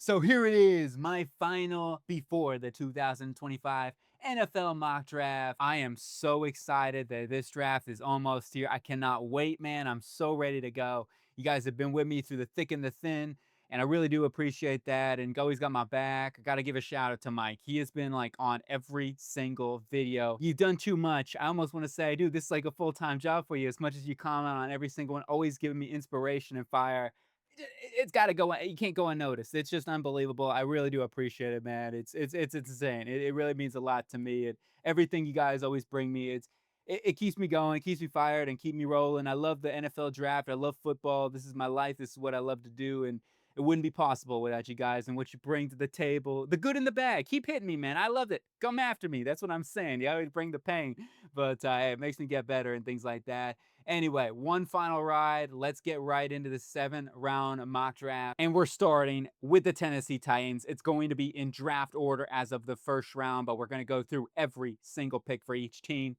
So here it is, my final before the 2025 NFL mock draft. I am so excited that this draft is almost here. I cannot wait, man. I'm so ready to go. You guys have been with me through the thick and the thin, and I really do appreciate that. And Goey's got my back. I got to give a shout out to Mike. He has been like on every single video. You've done too much. I almost want to say, dude, this is like a full-time job for you. As much as you comment on every single one, always giving me inspiration and fire. It's got to go. You can't go unnoticed. It's just unbelievable. I really do appreciate it, man. It's insane. It really means a lot to me. And everything you guys always bring me, it keeps me going, keeps me fired, and keep me rolling. I love the NFL draft. I love football. This is my life. This is what I love to do, and it wouldn't be possible without you guys and what you bring to the table. The good and the bad. Keep hitting me, man. I love it. Come after me. That's what I'm saying. You always bring the pain, but it makes me get better and things like that. Anyway, one final ride. Let's get right into the 7th-round mock draft. And we're starting with the Tennessee Titans. It's going to be in draft order as of the first round, but we're going to go through every single pick for each team.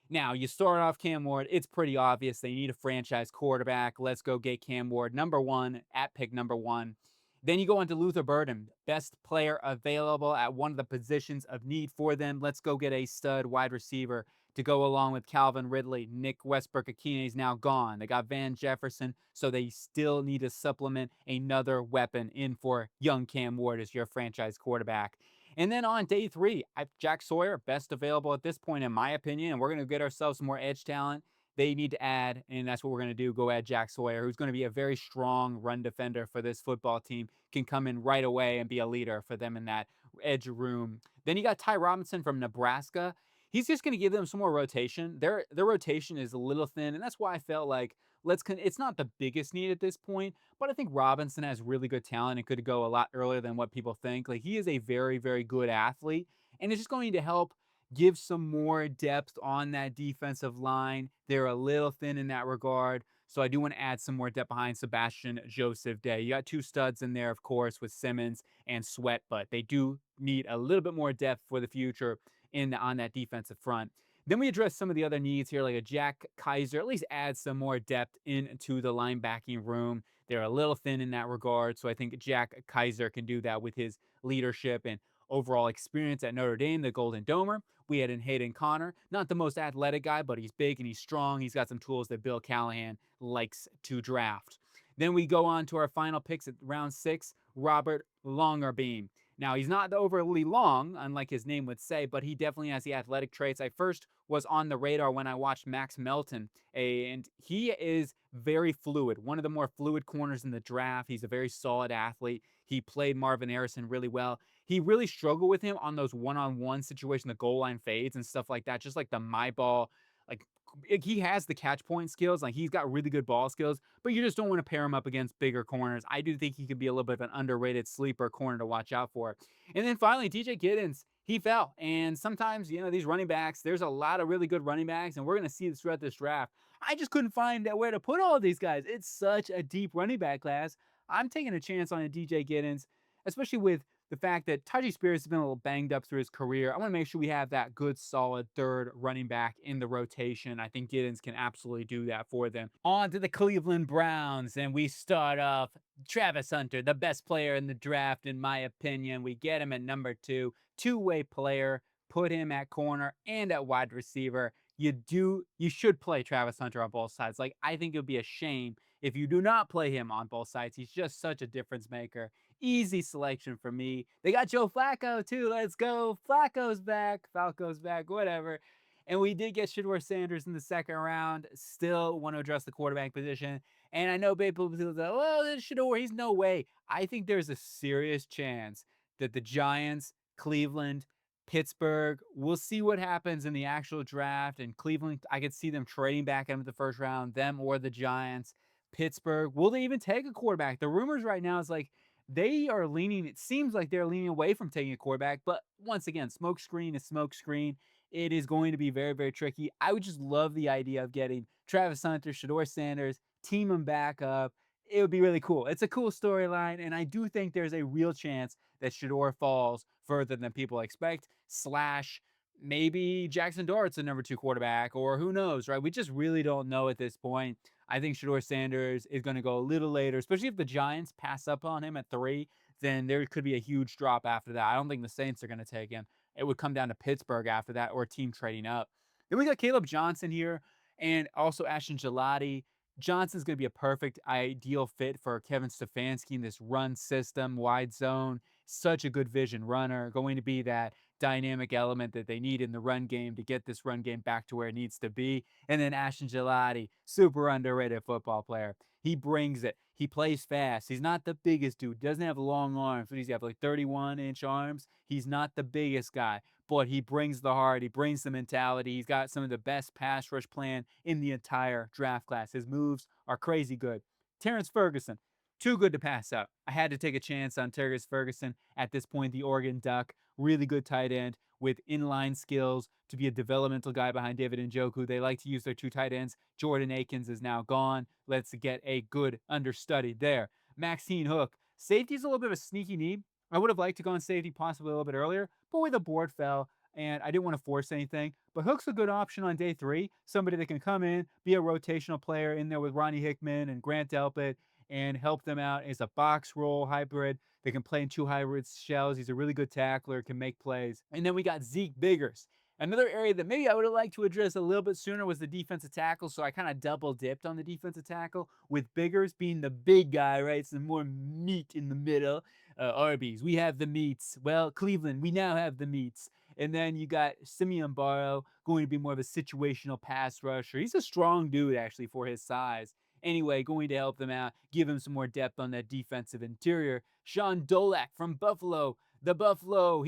Now, you start off Cam Ward. It's pretty obvious they need a franchise quarterback. Let's go get Cam Ward, number one, at pick number one. Then you go on to Luther Burden, best player available at one of the positions of need for them. Let's go get a stud wide receiver to go along with Calvin Ridley. Nick Westbrook-Akine is now gone. They got Van Jefferson, so they still need to supplement another weapon in for young Cam Ward as your franchise quarterback. And then on day three, Jack Sawyer, best available at this point, in my opinion, and we're going to get ourselves some more edge talent. They need to add, and that's what we're going to do, go add Jack Sawyer, who's going to be a very strong run defender for this football team, can come in right away and be a leader for them in that edge room. Then you got Ty Robinson from Nebraska. He's just going to give them some more rotation. Their rotation is a little thin, and that's why I felt like it's not the biggest need at this point, but I think Robinson has really good talent and could go a lot earlier than what people think. Like, he is a very, very good athlete, and it's just going to help give some more depth on that defensive line. They're a little thin in that regard. So I do want to add some more depth behind Sebastian Joseph Day. You got two studs in there, of course, with Simmons and Sweat, but they do need a little bit more depth for the future on that defensive front. Then we address some of the other needs here, like a Jack Kaiser, at least add some more depth into the linebacking room. They're a little thin in that regard. So I think Jack Kaiser can do that with his leadership and overall experience at Notre Dame, the Golden Domer. We had in Hayden Connor, not the most athletic guy, but he's big and he's strong. He's got some tools that Bill Callahan likes to draft. Then we go on to our final picks at round 6, Robert Longerbeam. Now, he's not overly long, unlike his name would say, but he definitely has the athletic traits. I first was on the radar when I watched Max Melton, and he is very fluid, one of the more fluid corners in the draft. He's a very solid athlete. He played Marvin Harrison really well. He really struggled with him on those one-on-one situations, the goal line fades and stuff like that, just like the my ball. Like, he has the catch point skills. Like, he's got really good ball skills, but you just don't want to pair him up against bigger corners. I do think he could be a little bit of an underrated sleeper corner to watch out for. And then finally, DJ Giddens, he fell. And sometimes, these running backs, there's a lot of really good running backs, and we're going to see this throughout this draft. I just couldn't find where to put all of these guys. It's such a deep running back class. I'm taking a chance on a DJ Giddens, especially with the fact that Tyjae Spears has been a little banged up through his career. I want to make sure we have that good, solid third running back in the rotation. I think Giddens can absolutely do that for them. On to the Cleveland Browns, and we start off Travis Hunter, the best player in the draft, in my opinion. We get him at number 2, two-way player, put him at corner and at wide receiver. You should play Travis Hunter on both sides. Like, I think it would be a shame if you do not play him on both sides. He's just such a difference maker. Easy selection for me. They got Joe Flacco too. Let's go. Flacco's back. Falco's back. Whatever. And we did get Shedeur Sanders in the second round. Still want to address the quarterback position. And I know people say, well, this Shedeur, he's no way. I think there's a serious chance that the Giants, Cleveland, Pittsburgh, we'll see what happens in the actual draft. And Cleveland, I could see them trading back into the first round, them or the Giants. Pittsburgh, will they even take a quarterback? The rumors right now is like, they are leaning, it seems like they're leaning away from taking a quarterback, but once again, smoke screen is smoke screen. It is going to be very, very tricky. I would just love the idea of getting Travis Hunter, Shedeur Sanders, team them back up. It would be really cool. It's a cool storyline, and I do think there's a real chance that Shedeur falls further than people expect, slash maybe Jackson Dart's the number 2 quarterback, or who knows, right? We just really don't know at this point. I think Shedeur Sanders is going to go a little later, especially if the Giants pass up on him at 3. then there could be a huge drop after that. I don't think the Saints are going to take him. It would come down to Pittsburgh after that or a team trading up. Then we got Caleb Johnson here and also Ashton Gelati. Johnson's going to be a perfect, ideal fit for Kevin Stefanski in this run system, wide zone. Such a good vision runner, going to be that dynamic element that they need in the run game to get this run game back to where it needs to be. And then Ashton Gelati, super underrated football player. He brings it. He plays fast. He's not the biggest dude. Doesn't have long arms. But he's got like 31-inch arms. He's not the biggest guy, but he brings the heart. He brings the mentality. He's got some of the best pass rush plan in the entire draft class. His moves are crazy good. Terrence Ferguson, too good to pass up. I had to take a chance on Terrence Ferguson at this point, the Oregon Duck. Really good tight end with inline skills to be a developmental guy behind David Njoku. They like to use their two tight ends. Jordan Akins is now gone. Let's get a good understudy there. Maxine Hook. Safety's a little bit of a sneaky need. I would have liked to go on safety possibly a little bit earlier, but where the board fell, and I didn't want to force anything. But Hook's a good option on day 3. Somebody that can come in, be a rotational player in there with Ronnie Hickman and Grant Delpit and help them out. He's a box roll hybrid. They can play in 2 hybrid shells. He's a really good tackler, can make plays. And then we got Zeke Biggers. Another area that maybe I would have liked to address a little bit sooner was the defensive tackle. So I kind of double dipped on the defensive tackle with Biggers being the big guy, right? Some more meat in the middle. Arby's, we have the meats. Well, Cleveland, we now have the meats. And then you got Simeon Barrow, going to be more of a situational pass rusher. He's a strong dude, actually, for his size. Anyway, going to help them out, give him some more depth on that defensive interior. Sean Dolak from Buffalo. The Buffalo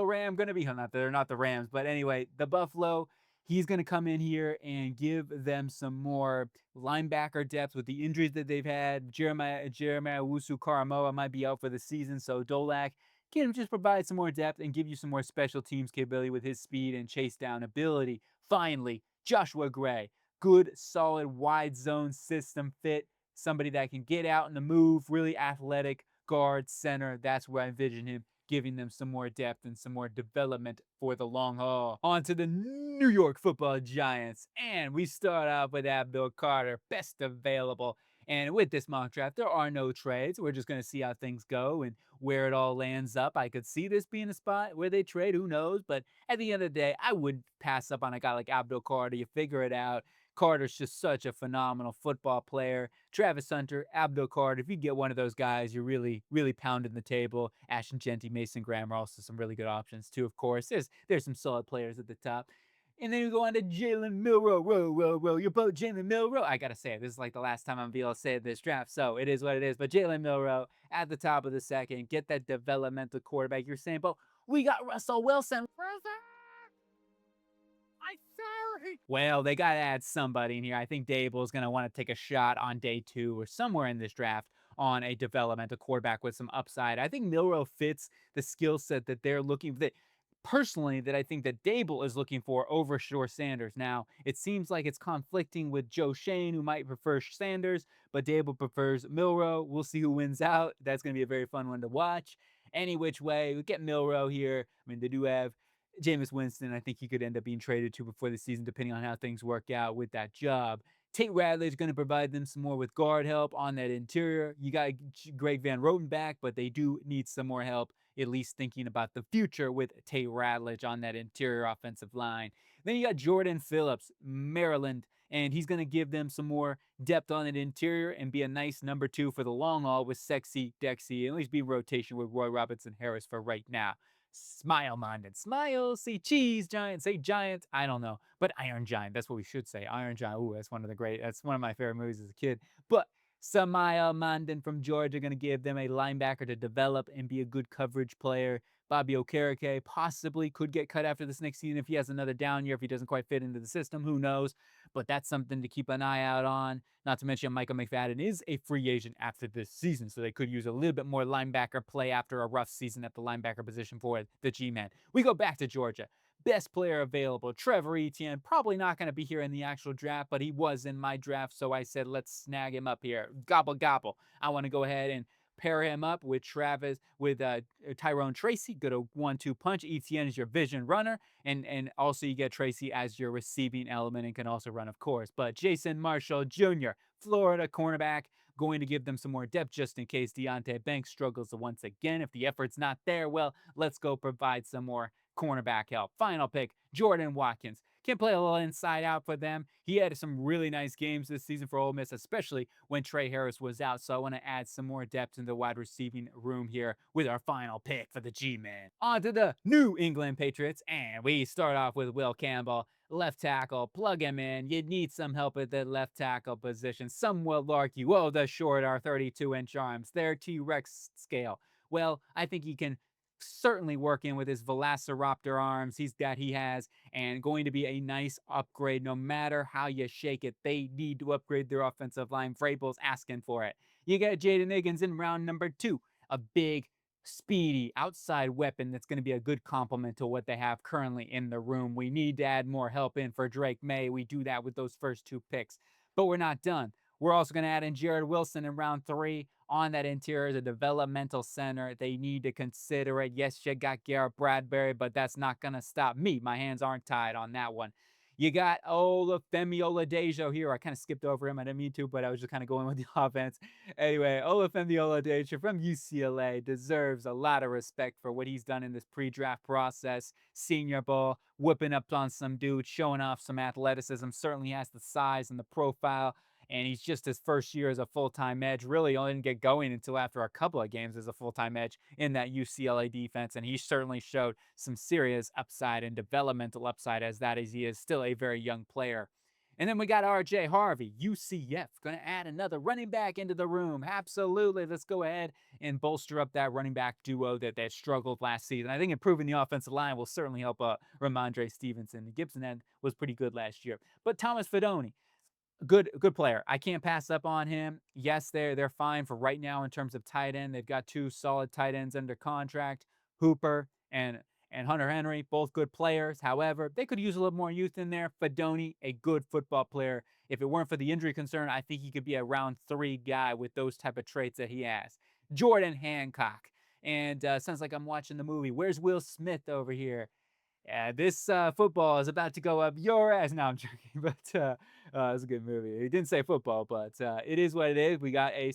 Ram, going to be, they're not the Rams, but anyway, the Buffalo, he's going to come in here and give them some more linebacker depth with the injuries that they've had. Jeremiah Wusu-Karamoa might be out for the season, so Dolak can just provide some more depth and give you some more special teams capability with his speed and chase down ability. Finally, Joshua Gray, good, solid, wide zone system fit, somebody that can get out in the move, really athletic, guard, center. That's where I envision him, giving them some more depth and some more development for the long haul. On to the New York Football Giants. And we start off with Abdul Carter, best available. And with this mock draft, there are no trades. We're just going to see how things go and where it all lands up. I could see this being a spot where they trade. Who knows? But at the end of the day, I would pass up on a guy like Abdul Carter. You figure it out. Carter's just such a phenomenal football player. Travis Hunter, Abdul Carter, if you get one of those guys, you're really, really pounding the table. Ashton Genty, Mason Graham are also some really good options too, of course. There's some solid players at the top. And then we go on to Jalen Milroe. Whoa. You're both Jalen Milroe. I got to say it. This is like the last time I'm going to be able to say this draft. So it is what it is. But Jalen Milroe at the top of the second. Get that developmental quarterback. You're saying, but we got Russell Wilson. Well, they got to add somebody in here. I think Dable is going to want to take a shot on day 2 or somewhere in this draft on a developmental quarterback with some upside. I think Milroe fits the skill set that they're looking for. Personally, that I think that Dable is looking for over Shedeur Sanders. Now, it seems like it's conflicting with Joe Shane, who might prefer Sanders, but Dable prefers Milroe. We'll see who wins out. That's going to be a very fun one to watch. Any which way, we get Milroe here. I mean, they do have Jameis Winston. I think he could end up being traded to before the season, depending on how things work out with that job. Tate Radley is going to provide them some more with guard help on that interior. You got Greg Van Roten back, but they do need some more help, at least thinking about the future with Tate Radley on that interior offensive line. Then you got Jordan Phillips, Maryland, and he's going to give them some more depth on that interior and be a nice number 2 for the long haul with Sexy Dexy, and at least be in rotation with Roy Robinson Harris for right now. Smile minded. Smile, say cheese, giant, say giant. I don't know. But Iron Giant, that's what we should say. Iron Giant. Ooh, that's one of my favorite movies as a kid. But Smile Minded from Georgia going to give them a linebacker to develop and be a good coverage player. Bobby Okereke possibly could get cut after this next season if he has another down year, if he doesn't quite fit into the system. Who knows? But that's something to keep an eye out on. Not to mention Michael McFadden is a free agent after this season, so they could use a little bit more linebacker play after a rough season at the linebacker position for the G-Man. We go back to Georgia. Best player available, Trevor Etienne. Probably not going to be here in the actual draft, but he was in my draft, so I said, let's snag him up here. Gobble, gobble. I want to go ahead and pair him up with Tyrone Tracy. Good a 1-2 punch. Etienne is your vision runner, and also you get Tracy as your receiving element and can also run, of course. But Jason Marshall Jr., Florida cornerback, going to give them some more depth just in case Deontay Banks struggles once again. If the effort's not there, well, let's go provide some more cornerback help. Final pick, Jordan Watkins. Can play a little inside out for them. He had some really nice games this season for Ole Miss, especially when Trey Harris was out. So I want to add some more depth in the wide receiving room here with our final pick for the G-Men. On to the New England Patriots, and we start off with Will Campbell, left tackle. Plug him in. You need some help at the left tackle position. Some will argue, oh, the short are 32-inch arms. They're T-Rex scale. Well, I think he can certainly work in with his Velociraptor arms he has, and going to be a nice upgrade no matter how you shake it. They need to upgrade their offensive line. Vrabel's asking for it. You got Jaden Higgins in round number 2, a big, speedy outside weapon that's going to be a good complement to what they have currently in the room. We need to add more help in for Drake May. We do that with those first 2 picks, but we're not done. We're also going to add in Jared Wilson in round 3 on that interior, the developmental center. They need to consider it. Yes, you got Garrett Bradbury, but that's not going to stop me. My hands aren't tied on that one. You got Olufemi Oladejo here. I kind of skipped over him. I didn't mean to, but I was just kind of going with the offense. Anyway, Olufemi Oladejo from UCLA deserves a lot of respect for what he's done in this pre-draft process. Senior Bowl, whipping up on some dudes, showing off some athleticism. Certainly has the size and the profile. And he's just his first year as a full-time edge. Really only didn't get going until after a couple of games as a full-time edge in that UCLA defense. And he certainly showed some serious upside and developmental upside as he is still a very young player. And then we got RJ Harvey, UCF, going to add another running back into the room. Absolutely. Let's go ahead and bolster up that running back duo that struggled last season. I think improving the offensive line will certainly help Ramondre Stevenson. The Gibson end was pretty good last year. But Thomas Fidone, good player. I can't pass up on him. Yes, they're fine for right now in terms of tight end. They've got 2 solid tight ends under contract, Hooper and Hunter Henry, both good players. However, they could use a little more youth in there. Fidone, a good football player. If it weren't for the injury concern, I think he could be a round 3 guy with those type of traits that he has. Jordan Hancock. And sounds like I'm watching the movie. Where's Will Smith over here? Yeah, this football is about to go up your ass. No, I'm joking, but it's a good movie. He didn't say football, but it is what it is. We got a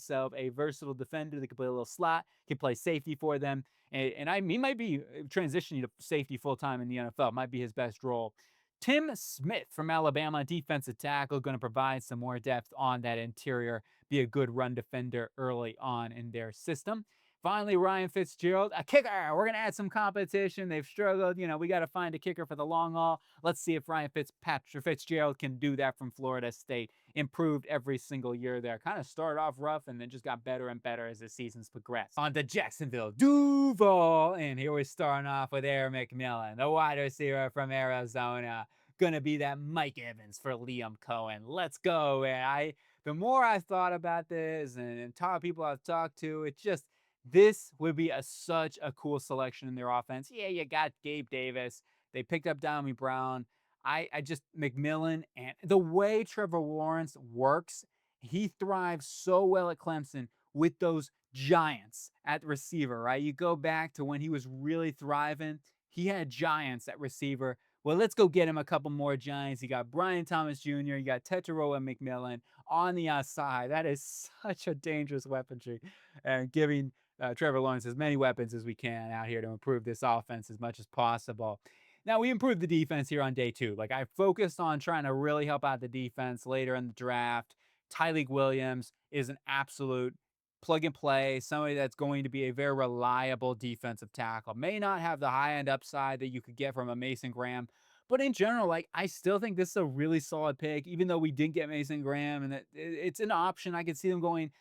versatile defender that can play a little slot, can play safety for them, and he might be transitioning to safety full time in the NFL. Might be his best role. Tim Smith from Alabama, defensive tackle, going to provide some more depth on that interior, be a good run defender early on in their system. Finally, Ryan Fitzgerald, a kicker. We're going to add some competition. They've struggled. We got to find a kicker for the long haul. Let's see if Ryan Fitzgerald can do that from Florida State. Improved every single year there. Kind of started off rough and then just got better and better as the seasons progressed. On to Jacksonville, Duval. And here we're starting off with Aaron McMillan, the wide receiver from Arizona. Gonna be that Mike Evans for Liam Cohen. Let's go. And the more I thought about this and people I've talked to, it's just, this would be such a cool selection in their offense. Yeah, you got Gabe Davis. They picked up Dommy Brown. I just, McMillan, and the way Trevor Lawrence works, he thrives so well at Clemson with those giants at receiver, right? You go back to when he was really thriving, he had giants at receiver. Well, let's go get him a couple more giants. You got Brian Thomas Jr., you got Tetairoa McMillan on the outside. That is such a dangerous weaponry. And giving Trevor Lawrence as many weapons as we can out here to improve this offense as much as possible. Now, we improved the defense here on day 2. Like, I focused on trying to really help out the defense later in the draft. Tyleik Williams is an absolute plug and play, somebody that's going to be a very reliable defensive tackle. May not have the high-end upside that you could get from a Mason Graham, but in general, like, I still think this is a really solid pick, even though we didn't get Mason Graham, and it's an option. I could see them going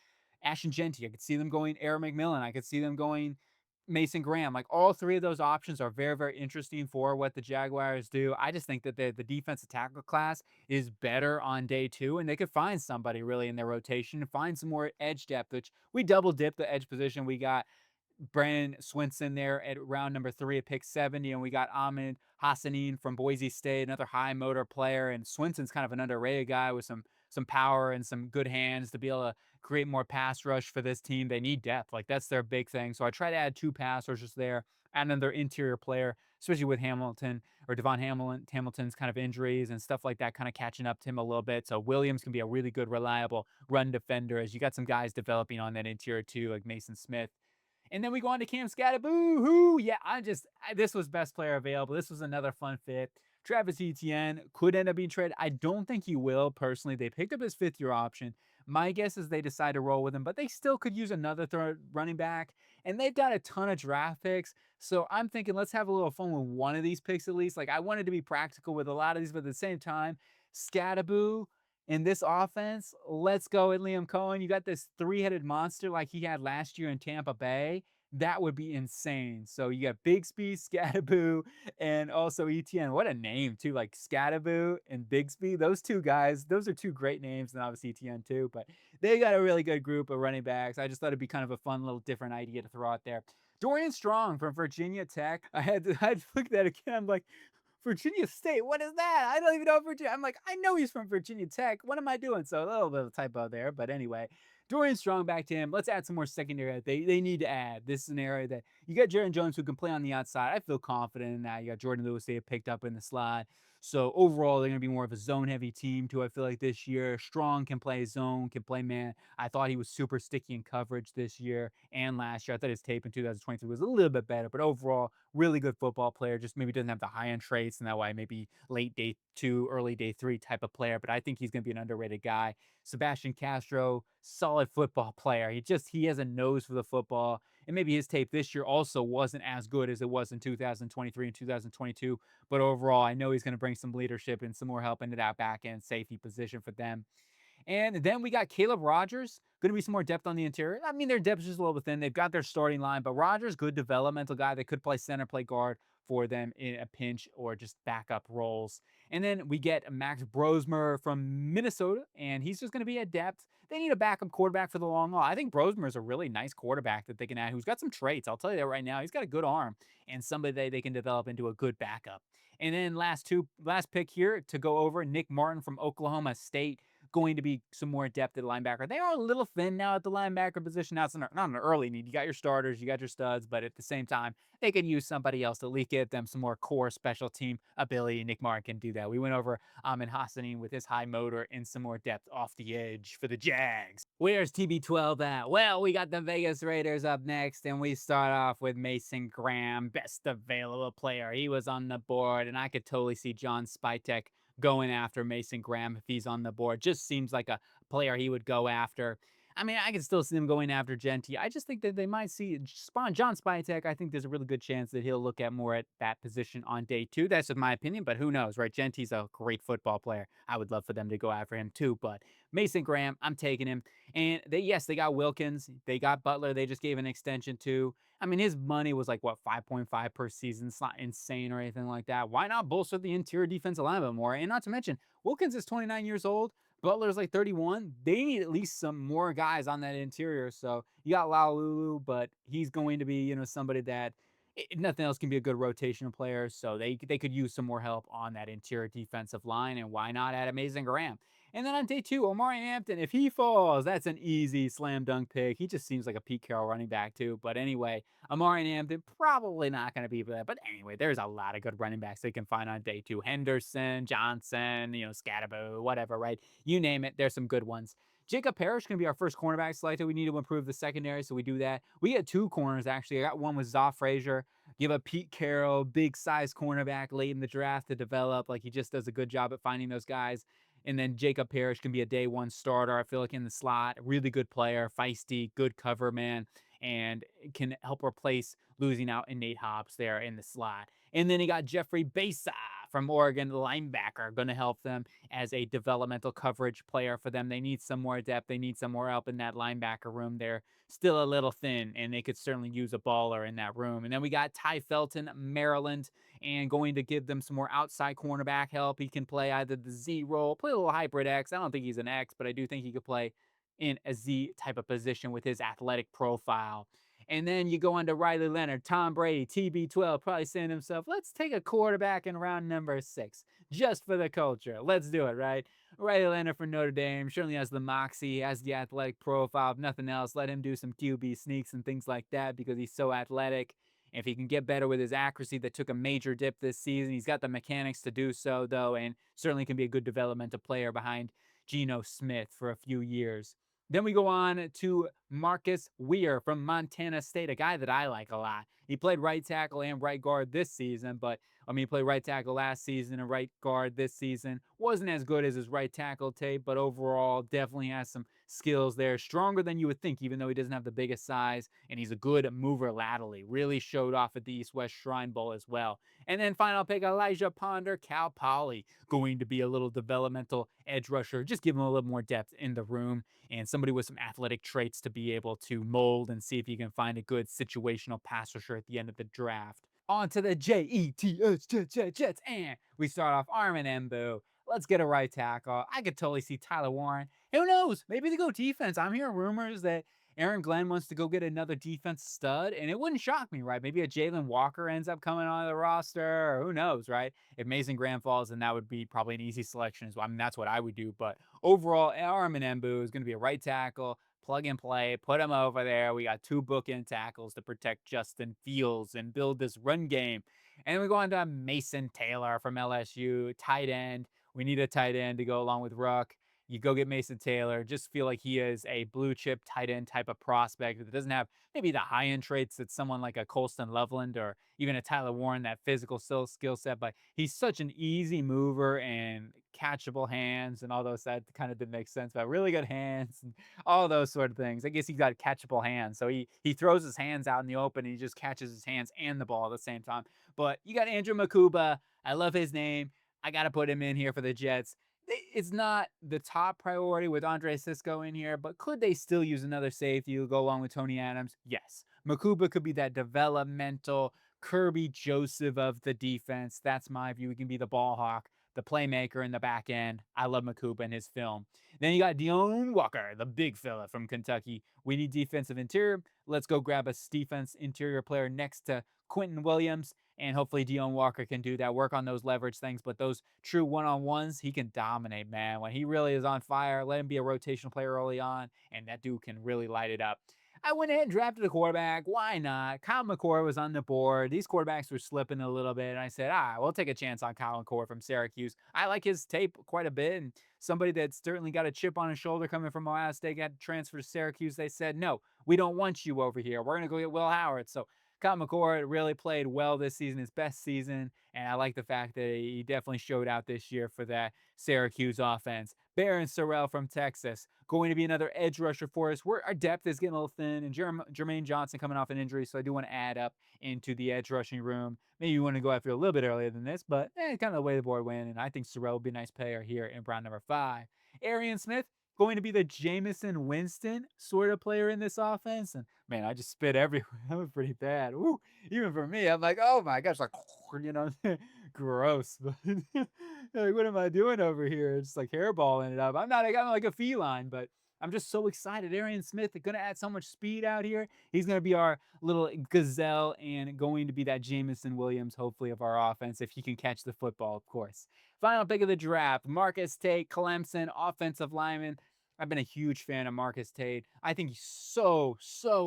Ashton Genty. I could see them going Aaron McMillan. I could see them going Mason Graham. Like, all 3 of those options are very, very interesting for what the Jaguars do. I just think that the defensive tackle class is better on day 2, and they could find somebody really in their rotation and find some more edge depth, which we double dipped the edge position. We got Brandon Swinson there at round number 3 at pick 70, and we got Ahmed Hassanin from Boise State, another high motor player, and Swinson's kind of an underrated guy with some some power and some good hands to be able to create more pass rush for this team. They need depth. Like that's their big thing. So I try to add two pass rushers there and then their interior player, especially with Hamilton or Hamilton's kind of injuries and stuff like that, kind of catching up to him a little bit. So Williams can be a really good, reliable run defender as you got some guys developing on that interior too, like Mason Smith. And then we go on to Cam Scattaboo, who, yeah, this was best player available. This was another fun fit. Travis Etienne could end up being traded. I don't think he will, personally. They picked up his fifth-year option. My guess is they decide to roll with him, but they still could use another third running back. And they've got a ton of draft picks. So I'm thinking let's have a little fun with one of these picks at least. Like I wanted to be practical with a lot of these, but at the same time, Scattaboo in this offense, let's go at Liam Cohen. You got this three-headed monster like he had last year in Tampa Bay. That would be insane. So you got Bigsby, Scattaboo, and also ETN. What a name, too. Like Scattaboo and Bigsby. Those two guys, those are two great names, and obviously ETN, too. But they got a really good group of running backs. I just thought it'd be kind of a fun little different idea to throw out there. Dorian Strong from Virginia Tech. I had to look at that again. I'm like, Virginia State, what is that? I don't even know Virginia. I'm like, I know he's from Virginia Tech. What am I doing? So a little bit of a typo there. But anyway, Dorian Strong back to him. Let's add some more secondary. They need to add. This is an area that you got Jaron Jones who can play on the outside. I feel confident in that. You got Jordan Lewis they have picked up in the slot. So overall, they're going to be more of a zone heavy team too. I feel like this year, Strong can play zone, can play man. I thought he was super sticky in coverage this year and last year. I thought his tape in 2023 was a little bit better, but overall, really good football player. Just maybe doesn't have the high end traits, and that way maybe late day 2, early day 3 type of player. But I think he's going to be an underrated guy. Sebastian Castro, solid football player. He has a nose for the football. And maybe his tape this year also wasn't as good as it was in 2023 and 2022. But overall, I know he's going to bring some leadership and some more help into that back end safety position for them. And then we got Caleb Rogers. Going to be some more depth on the interior. I mean, their depth is just a little bit thin. They've got their starting line, but Rogers, good developmental guy that could play center, play guard for them in a pinch or just backup roles. And then we get Max Brosmer from Minnesota, and he's just going to be at depth. They need a backup quarterback for the long haul. I think Brosmer is a really nice quarterback that they can add who's got some traits. I'll tell you that right now. He's got a good arm and somebody that they can develop into a good backup. And then last pick here to go over, Nick Martin from Oklahoma State, going to be some more depth at linebacker. They are a little thin now at the linebacker position. Now it's not an early need. You got your starters, you got your studs, but at the same time, they could use somebody else to at least get them some more core special team ability. Nick Martin can do that. We went over Amin Hassanin with his high motor and some more depth off the edge for the Jags. Where's TB12 at? Well, we got the Vegas Raiders up next, and we start off with Mason Graham, best available player. He was on the board, and I could totally see John Spytek going after Mason Graham if he's on the board. Just seems like a player he would go after. I mean, I can still see them going after Genty. I just think that they might see John Spytek. I think there's a really good chance that he'll look at more at that position on day 2. That's just my opinion, but who knows, right? Genty's a great football player. I would love for them to go after him too, but Mason Graham, I'm taking him. And they got Wilkins. They got Butler. They just gave an extension to. I mean, his money was like, what, 5.5 per season. It's not insane or anything like that. Why not bolster the interior defensive line a bit more? And not to mention, Wilkins is 29 years old. Butler's like 31. They need at least some more guys on that interior. So you got Laulu, but he's going to be, somebody that nothing else can be a good rotational player. So they could use some more help on that interior defensive line. And why not add Amazing Graham? And then on day 2, Omari Hampton, if he falls, that's an easy slam dunk pick. He just seems like a Pete Carroll running back too. But anyway, Omari Hampton probably not going to be for that. But anyway, there's a lot of good running backs they can find on day 2. Henderson, Johnson, Scatterbo, whatever, right? You name it. There's some good ones. Jacob Parrish going to be our first cornerback selected. We need to improve the secondary, so we do that. We get 2 corners, actually. I got one with Zoff Frazier. Give a Pete Carroll, big size cornerback late in the draft to develop. Like, he just does a good job at finding those guys. And then Jacob Parrish can be a day 1 starter. I feel like in the slot, really good player, feisty, good cover man, and can help replace losing out in Nate Hobbs there in the slot. And then he got Jeffrey Besa from Oregon, the linebacker, going to help them as a developmental coverage player for them. They need some more depth. They need some more help in that linebacker room. They're still a little thin, and they could certainly use a baller in that room. And then we got Ty Felton, Maryland, and going to give them some more outside cornerback help. He can play either the Z role, play a little hybrid X. I don't think he's an X, but I do think he could play in a Z type of position with his athletic profile. And then you go on to Riley Leonard, Tom Brady, TB12, probably saying to himself, let's take a quarterback in round number 6, just for the culture. Let's do it, right? Right Leonard for Notre Dame certainly has the moxie, has the athletic profile. If nothing else, let him do some QB sneaks and things like that because he's so athletic. If he can get better with his accuracy that took a major dip this season, he's got the mechanics to do so, though, and certainly can be a good developmental player behind Geno Smith for a few years. Then we go on to Marcus Weir from Montana State, a guy that I like a lot. He played right tackle and right guard this season, but he played right tackle last season and right guard this season. Wasn't as good as his right tackle tape, but overall definitely has some skills there. Stronger than you would think, even though he doesn't have the biggest size, and he's a good mover laterally. Really showed off at the East West Shrine Bowl as well. And then final pick, Elijah Ponder, Cal Poly, going to be a little developmental edge rusher. Just give him a little more depth in the room and somebody with some athletic traits to be able to mold and see if you can find a good situational pass rusher at the end of the draft. On to the Jets, Jets, and we start off Armin Embu. Let's get a right tackle. I could totally see Tyler Warren. Who knows? Maybe they go defense. I'm hearing rumors that Aaron Glenn wants to go get another defense stud, and it wouldn't shock me, right? Maybe a Jalen Walker ends up coming on the roster, or who knows, right? If Mason Graham falls, then that would be probably an easy selection as well. I mean, that's what I would do. But overall, Armin Embu is going to be a right tackle, plug and play, put him over there. We got two bookend tackles to protect Justin Fields and build this run game. And then we go on to Mason Taylor from LSU, tight end. We need a tight end to go along with Ruck. You go get Mason Taylor. Just feel like he is a blue chip tight end type of prospect that doesn't have maybe the high end traits that someone like a Colston Loveland or even a Tyler Warren, that physical skill set, but he's such an easy mover and catchable hands and all those. That kind of didn't make sense, but really good hands and all those sort of things. I guess he's got catchable hands. So he throws his hands out in the open and he just catches his hands and the ball at the same time. But you got Andrew Makuba. I love his name. I got to put him in here for the Jets. It's not the top priority with Andre Cisco in here, but could they still use another safety to go along with Tony Adams? Yes. Makuba could be that developmental Kirby Joseph of the defense. That's my view. He can be the ball hawk, the playmaker in the back end. I love Makuba and his film. Then you got Dion Walker, the big fella from Kentucky. We need defensive interior. Let's go grab a defense interior player next to Quentin Williams. And hopefully Dion Walker can do that, work on those leverage things. But those true one-on-ones, he can dominate, man. When he really is on fire, let him be a rotational player early on, and that dude can really light it up. I went ahead and drafted a quarterback. Why not? Kyle McCord was on the board. These quarterbacks were slipping a little bit. And I said, we'll take a chance on Kyle McCord from Syracuse. I like his tape quite a bit. And somebody that's certainly got a chip on his shoulder coming from Ohio State got transferred to Syracuse. They said, no, we don't want you over here. We're going to go get Will Howard. So Kyle McCord really played well this season, his best season, and I like the fact that he definitely showed out this year for that Syracuse offense. Barron Sorrell from Texas, going to be another edge rusher for us. Our depth is getting a little thin, and Jermaine Johnson coming off an injury, so I do want to add up into the edge rushing room. Maybe you want to go after a little bit earlier than this, but kind of the way the board went, and I think Sorrell will be a nice player here in round number 5. Arian Smith, going to be the Jameson Winston sort of player in this offense. And man, I just spit everywhere. That was pretty bad. Woo. Even for me, I'm like, oh my gosh, like, gross. Like, what am I doing over here? It's like hairballing it up. I'm like a feline, but I'm just so excited. Arian Smith is going to add so much speed out here. He's going to be our little gazelle and going to be that Jameson Williams, hopefully, of our offense, if he can catch the football, of course. Final pick of the draft, Marcus Tate, Clemson, offensive lineman. I've been a huge fan of Marcus Tate. I think he's so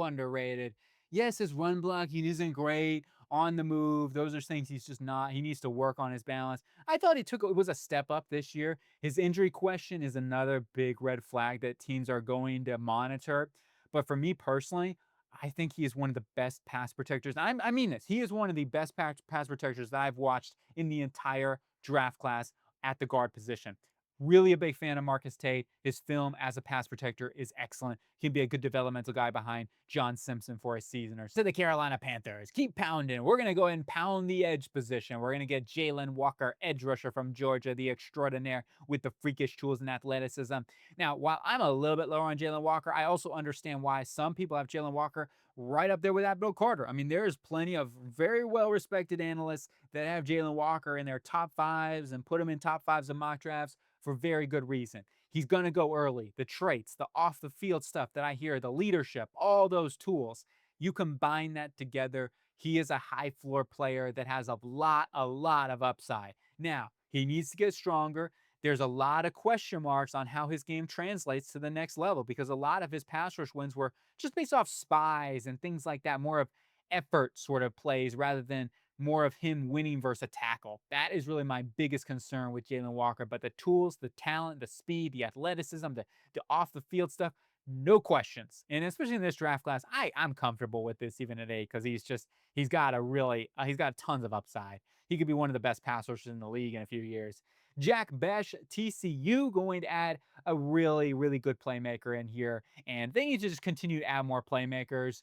underrated. Yes, his run blocking isn't great. On the move, those are things he's just not. He needs to work on his balance. I thought it was a step up this year. His injury question is another big red flag that teams are going to monitor. But for me personally, I think he is one of the best pass protectors. I mean this. He is one of the best pass protectors that I've watched in the entire draft class at the guard position. Really a big fan of Marcus Tate. His film as a pass protector is excellent. He can be a good developmental guy behind John Simpson for a season or so. To the Carolina Panthers, keep pounding. We're going to go ahead and pound the edge position. We're going to get Jalen Walker, edge rusher from Georgia, the extraordinaire with the freakish tools and athleticism. Now, while I'm a little bit lower on Jalen Walker, I also understand why some people have Jalen Walker right up there with Abdul Carter. I mean, there's plenty of very well-respected analysts that have Jalen Walker in their top 5s and put him in top 5s of mock drafts for very good reason. He's going to go early. The traits, the off the field stuff that I hear, the leadership, all those tools, you combine that together. He is a high floor player that has a lot of upside. Now, he needs to get stronger. there's a lot of question marks on how his game translates to the next level because a lot of his pass rush wins were just based off spies and things like that, more of effort sort of plays rather than more of him winning versus a tackle. That is really my biggest concern with Jalen Walker. But the tools, the talent, the speed, the athleticism, the off the field stuff, no questions. And especially in this draft class, I'm comfortable with this even today because he's got a really he's got tons of upside. He could be one of the best pass rushers in the league in a few years. Jack Besh, TCU, going to add a really, really good playmaker in here. And they need to just continue to add more playmakers.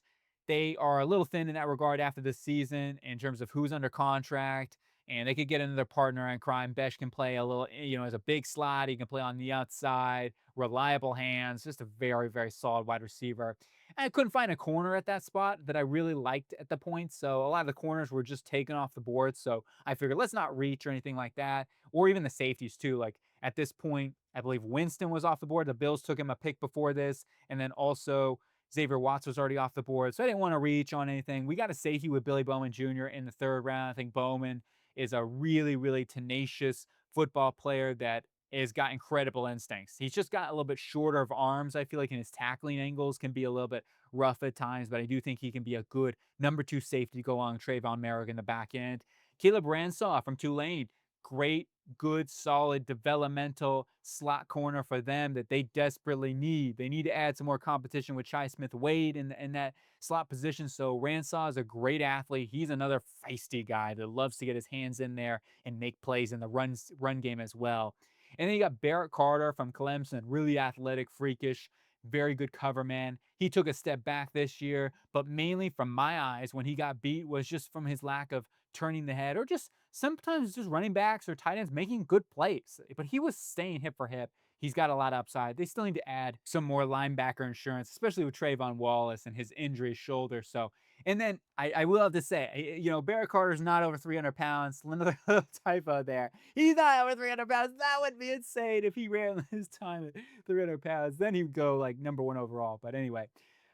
They are a little thin in that regard after this season in terms of who's under contract. And they could get another partner in crime. Besh can play a little, as a big slot. He can play on the outside, reliable hands, just a very, very solid wide receiver. And I couldn't find a corner at that spot that I really liked at the point. So a lot of the corners were just taken off the board. So I figured let's not reach or anything like that, or even the safeties too. Like at this point, I believe Winston was off the board. The Bills took him a pick before this. And then also Xavier Watts was already off the board. So I didn't want to reach on anything. We got a safety with Billy Bowman Jr. in the third round. I think Bowman is a really, really tenacious football player that has got incredible instincts. He's just got a little bit shorter of arms. I feel like in his tackling angles can be a little bit rough at times, but I do think he can be a good number two safety to go along Trayvon Merrick in the back end. Caleb Ransaw from Tulane, great, good, solid developmental slot corner for them that they desperately need. They need to add some more competition with Chai Smith Wade in that slot position. So Ransaw is a great athlete. He's another feisty guy that loves to get his hands in there and make plays in the run game as well. And then you got Barrett Carter from Clemson, really athletic, freakish, very good cover man. He took a step back this year, but mainly from my eyes, when he got beat, was just from his lack of turning the head or just sometimes just running backs or tight ends making good plays. But he was staying hip for hip. He's got a lot of upside. They still need to add some more linebacker insurance, especially with Trayvon Wallace and his injury shoulder. So, and then I will have to say, Barrett Carter's not over 300 pounds. Another typo there. He's not over 300 pounds. That would be insane if he ran his time at 300 pounds. Then he'd go like number one overall. But anyway,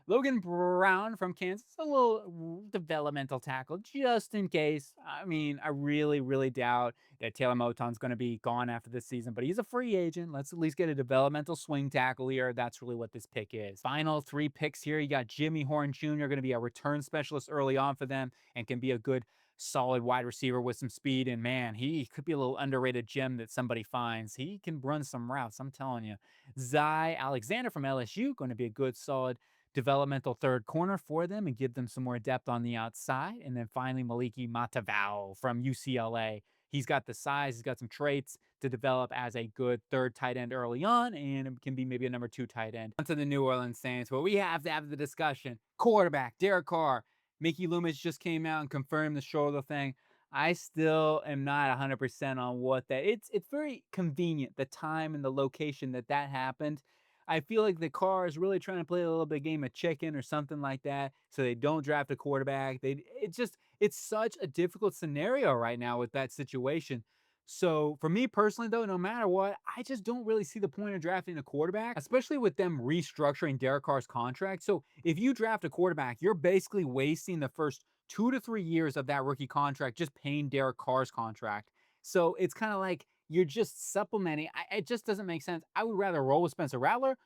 Logan Brown from Kansas, a little developmental tackle just in case. I mean, I really, really doubt that Taylor Moton's going to be gone after this season, but he's a free agent. Let's at least get a developmental swing tackle here. That's really what this pick is. Final three picks here. You got Jimmy Horn Jr., going to be a return specialist early on for them and can be a good solid wide receiver with some speed. And man, he could be a little underrated gem that somebody finds. He can run some routes, I'm telling you. Zai Alexander from LSU, going to be a good solid developmental third corner for them and give them some more depth on the outside. And then finally, Maliki Matavao from UCLA. He's got the size, he's got some traits to develop as a good third tight end early on, and it can be maybe a number two tight end. On to the New Orleans Saints, where we have to have the discussion. Quarterback, Derek Carr. Mickey Loomis just came out and confirmed the shoulder thing. I still am not 100% on what that. It's very convenient, the time and the location that happened. I feel like the Carr is really trying to play a little bit game of chicken or something like that, so they don't draft a quarterback. It's such a difficult scenario right now with that situation. So for me personally, though, no matter what, I just don't really see the point of drafting a quarterback, especially with them restructuring Derek Carr's contract. So if you draft a quarterback, you're basically wasting the first 2 to 3 years of that rookie contract just paying Derek Carr's contract. So it's kind of like you're just supplementing. It just doesn't make sense. I would rather roll with Spencer Rattler,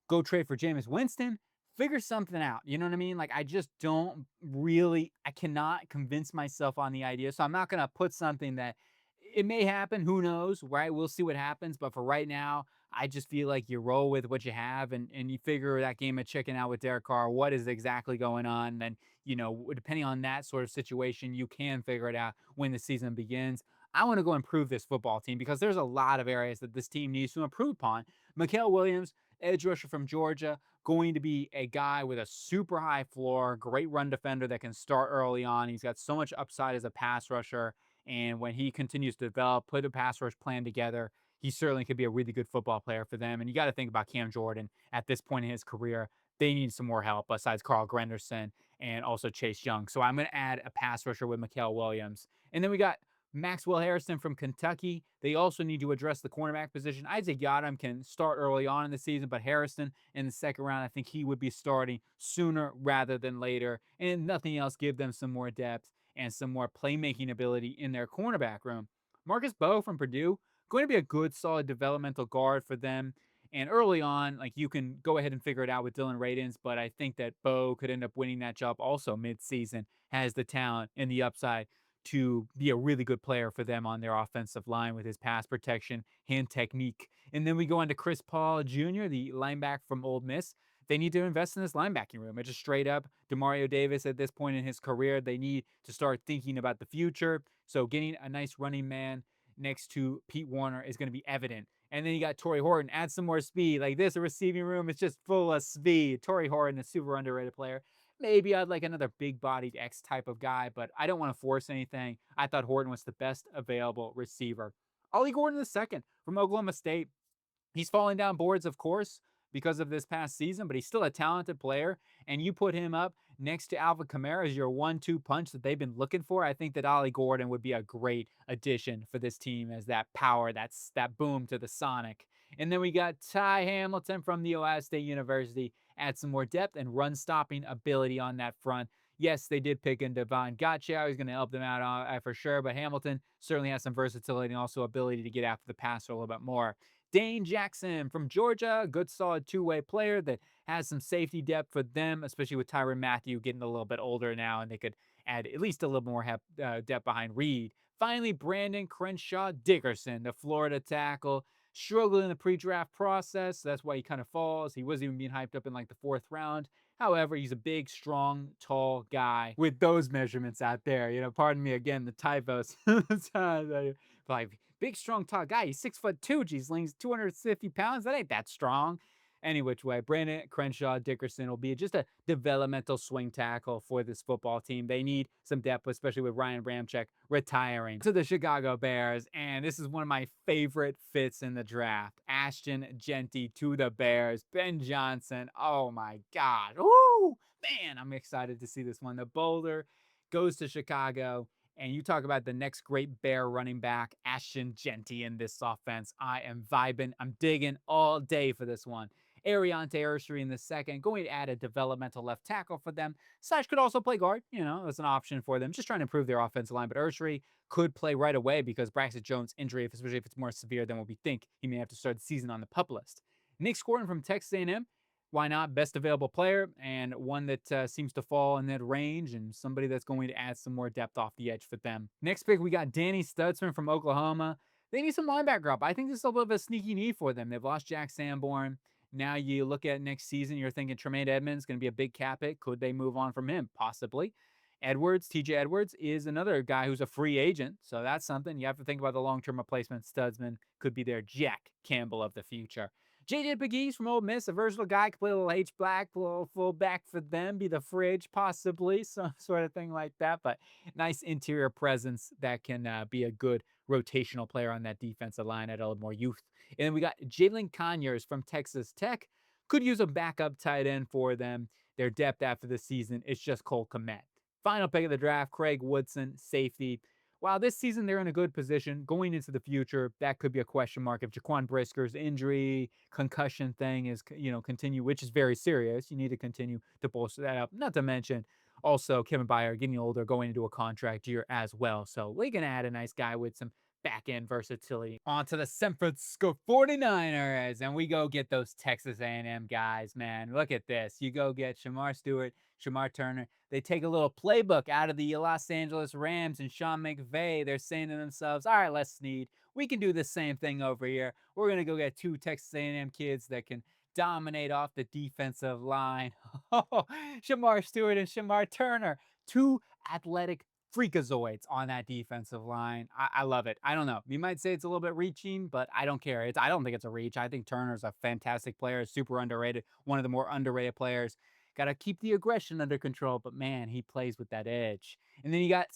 go trade for Jameis Winston, figure something out. You know what I mean? Like, I just don't really, I cannot convince myself on the idea. So I'm not going to put something that it may happen. Who knows? Right? We'll see what happens. But for right now, I just feel like you roll with what you have and you figure that game of chicken out with Derek Carr. What is exactly going on? And, depending on that sort of situation, you can figure it out when the season begins. I want to go improve this football team because there's a lot of areas that this team needs to improve upon. Mikael Williams, edge rusher from Georgia, going to be a guy with a super high floor, great run defender that can start early on. He's got so much upside as a pass rusher. And when he continues to develop, put a pass rush plan together, he certainly could be a really good football player for them. And you got to think about Cam Jordan at this point in his career. They need some more help besides Carl Granderson and also Chase Young. So I'm going to add a pass rusher with Mikael Williams. And then we got Maxwell Harrison from Kentucky. They also need to address the cornerback position. Isaac Yiadom can start early on in the season, but Harrison in the second round, I think he would be starting sooner rather than later. And nothing else, give them some more depth and some more playmaking ability in their cornerback room. Marcus Bowe from Purdue, going to be a good, solid developmental guard for them. And early on, like you can go ahead and figure it out with Dylan Radins, but I think that Bo could end up winning that job also mid-season. Has the talent and the upside to be a really good player for them on their offensive line with his pass protection, hand technique. And then we go on to Chris Paul Jr., the linebacker from Ole Miss. They need to invest in this linebacking room. It's just straight up Demario Davis at this point in his career. They need to start thinking about the future. So getting a nice running man next to Pete Warner is going to be evident. And then you got Torrey Horton. Add some more speed. Like this, a receiving room is just full of speed. Torrey Horton, a super underrated player. Maybe I'd like another big-bodied X type of guy, but I don't want to force anything. I thought Horton was the best available receiver. Ollie Gordon II from Oklahoma State. He's falling down boards, of course, because of this past season, but he's still a talented player. And you put him up next to Alvin Kamara as your 1-2 punch that they've been looking for. I think that Ollie Gordon would be a great addition for this team as that power, that's that boom to the Sonic. And then we got Ty Hamilton from the Ohio State University. Add some more depth and run stopping ability on that front. Yes, they did pick in Devon Gotcha. He's going to help them out for sure. But Hamilton certainly has some versatility and also ability to get after the passer a little bit more. Dane Jackson from Georgia, good solid two-way player that has some safety depth for them, especially with Tyrann Mathieu getting a little bit older now, and they could add at least a little more depth behind Reed. Finally, Brandon Crenshaw Dickerson, the Florida tackle, struggled in the pre-draft process. So that's why he kind of falls. He wasn't even being hyped up in like the fourth round. However, he's a big, strong, tall guy with those measurements out there. Pardon me again, the typos. Like big, strong, tall guy. He's 6'2". Geez, Ling's 250 pounds. That ain't that strong. Any which way, Brandon Crenshaw Dickerson will be just a developmental swing tackle for this football team. They need some depth, especially with Ryan Ramczyk retiring to the Chicago Bears. And this is one of my favorite fits in the draft. Ashton Jeanty to the Bears. Ben Johnson. Oh my God. Woo! Man, I'm excited to see this one. The Boulder goes to Chicago. And you talk about the next great Bear running back, Ashton Jeanty in this offense. I am vibing. I'm digging all day for this one. Ariante Ursery in the second, going to add a developmental left tackle for them. Slash could also play guard. That's an option for them. Just trying to improve their offensive line. But Ursery could play right away because Braxton Jones' injury, especially if it's more severe than what we think, he may have to start the season on the PUP list. Nick Scourton from Texas A&M. Why not? Best available player and one that seems to fall in that range and somebody that's going to add some more depth off the edge for them. Next pick, we got Danny Stutzman from Oklahoma. They need some linebacker up. I think this is a little bit of a sneaky need for them. They've lost Jack Sanborn. Now you look at next season, you're thinking Tremaine Edmonds going to be a big cap hit. Could they move on from him? Possibly. TJ Edwards is another guy who's a free agent. So that's something. You have to think about the long-term replacement. Stutzman could be their Jack Campbell of the future. JJ Pegues from Ole Miss, a versatile guy, could play a little H-back, a little fullback for them, be the fridge possibly, some sort of thing like that. But nice interior presence that can be a good rotational player on that defensive line at a little more youth. And then we got Jalen Conyers from Texas Tech. Could use a backup tight end for them. Their depth after the season is just Cole Kmet. Final pick of the draft, Craig Woodson, safety. While this season they're in a good position, going into the future, that could be a question mark if Jaquan Brisker's injury, concussion thing is, continue, which is very serious. You need to continue to bolster that up. Not to mention, also Kevin Byard getting older, going into a contract year as well. So we can add a nice guy with some back end versatility. On to the San Francisco 49ers, and we go get those Texas A&M guys, man. Look at this. You go get Shamar Stewart, Shamar Turner. They take a little playbook out of the Los Angeles Rams and Sean McVay. They're saying to themselves, all right, Les Snead, we can do the same thing over here. We're going to go get two Texas A&M kids that can dominate off the defensive line. Shamar Stewart and Shamar Turner, two athletic freakazoids on that defensive line. I love it. I don't know. You might say it's a little bit reaching, but I don't care. I don't think it's a reach. I think Turner's a fantastic player, super underrated, one of the more underrated players. Got to keep the aggression under control, but man, he plays with that edge. And then you got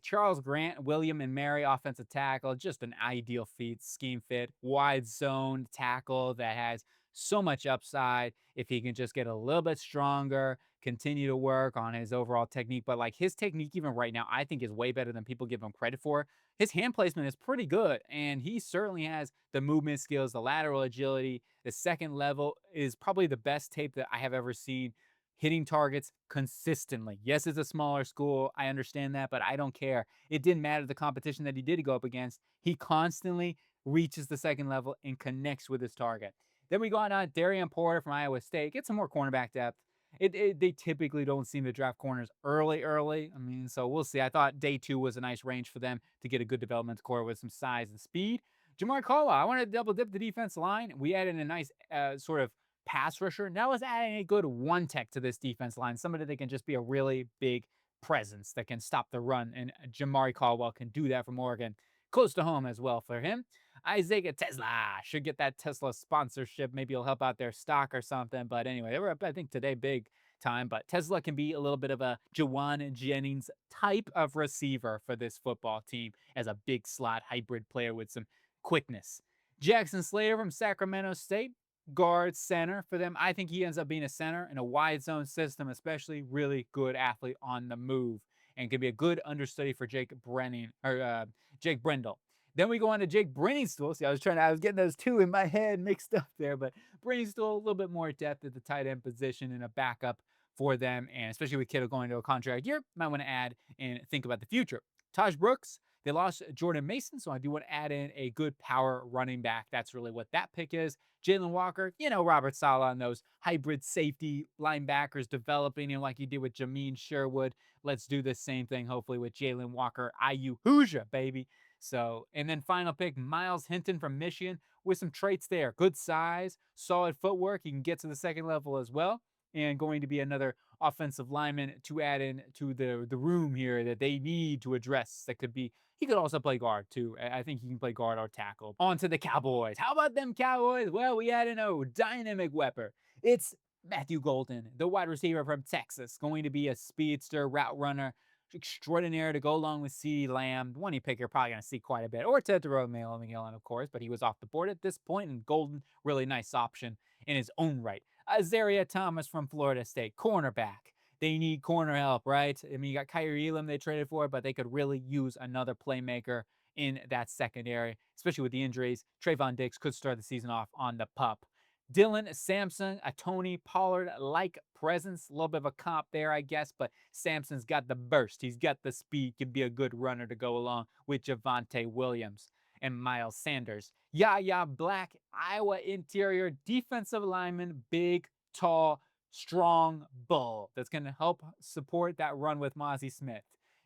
Charles Grant, William and Mary, offensive tackle, just an ideal scheme fit, wide zone tackle that has so much upside if he can just get a little bit stronger, continue to work on his overall technique. But like his technique, even right now, I think is way better than people give him credit for. His hand placement is pretty good, and he certainly has the movement skills, the lateral agility. The second level is probably the best tape that I have ever seen, hitting targets consistently. Yes, it's a smaller school. I understand that, but I don't care. It didn't matter the competition that he did go up against. He constantly reaches the second level and connects with his target. Then we go on Darian Porter from Iowa State. Get some more cornerback depth. They typically don't seem to draft corners early. I mean, so we'll see. I thought day 2 was a nice range for them to get a good development core with some size and speed. Jamar Caldwell, I want to double dip the defense line. We added a nice sort of pass rusher. Now let's add a good one tech to this defense line. Somebody that can just be a really big presence that can stop the run. And Jamari Caldwell can do that from Oregon. Close to home as well for him. Isaiah Tesla should get that Tesla sponsorship. Maybe he'll help out their stock or something. But anyway, they were up, I think, today big time. But Tesla can be a little bit of a Jawan Jennings type of receiver for this football team as a big slot hybrid player with some quickness. Jackson Slater from Sacramento State, guard center for them. I think he ends up being a center in a wide zone system, especially really good athlete on the move and can be a good understudy for Jake Brendel. Then we go on to Jake Briningstool. See, I was getting those two in my head mixed up there, but Briningstool, a little bit more depth at the tight end position and a backup for them. And especially with Kittle going to a contract year, might want to add and think about the future. Taj Brooks, they lost Jordan Mason, so I do want to add in a good power running back. That's really what that pick is. Jalen Walker, Robert Saleh on those hybrid safety linebackers, developing him like you did with Jameen Sherwood. Let's do the same thing, hopefully, with Jalen Walker, IU Hoosier, baby. So, and then final pick, Miles Hinton from Michigan with some traits there. Good size, solid footwork. He can get to the second level as well. And going to be another offensive lineman to add in to the room here that they need to address. That could be, he could also play guard too. I think he can play guard or tackle. On to the Cowboys. How about them Cowboys? Well, we add in a dynamic weapon. It's Matthew Golden, the wide receiver from Texas, going to be a speedster, route runner, extraordinaire to go along with CeeDee Lamb. One you pick, you're probably going to see quite a bit. Or Tetairoa McMillan, of course, but he was off the board at this point, and Golden, really nice option in his own right. Isaiah Thomas from Florida State, cornerback. They need corner help, right? I mean, you got Kyrie Elam they traded for, but they could really use another playmaker in that secondary, especially with the injuries. Trayvon Diggs could start the season off on the pup. Dylan Sampson, a Tony Pollard-like presence. A little bit of a comp there, I guess, but Sampson's got the burst. He's got the speed. Can be a good runner to go along with Javonte Williams and Miles Sanders. Yaya Black, Iowa interior defensive lineman, big, tall, strong bull that's going to help support that run with Mozzie Smith.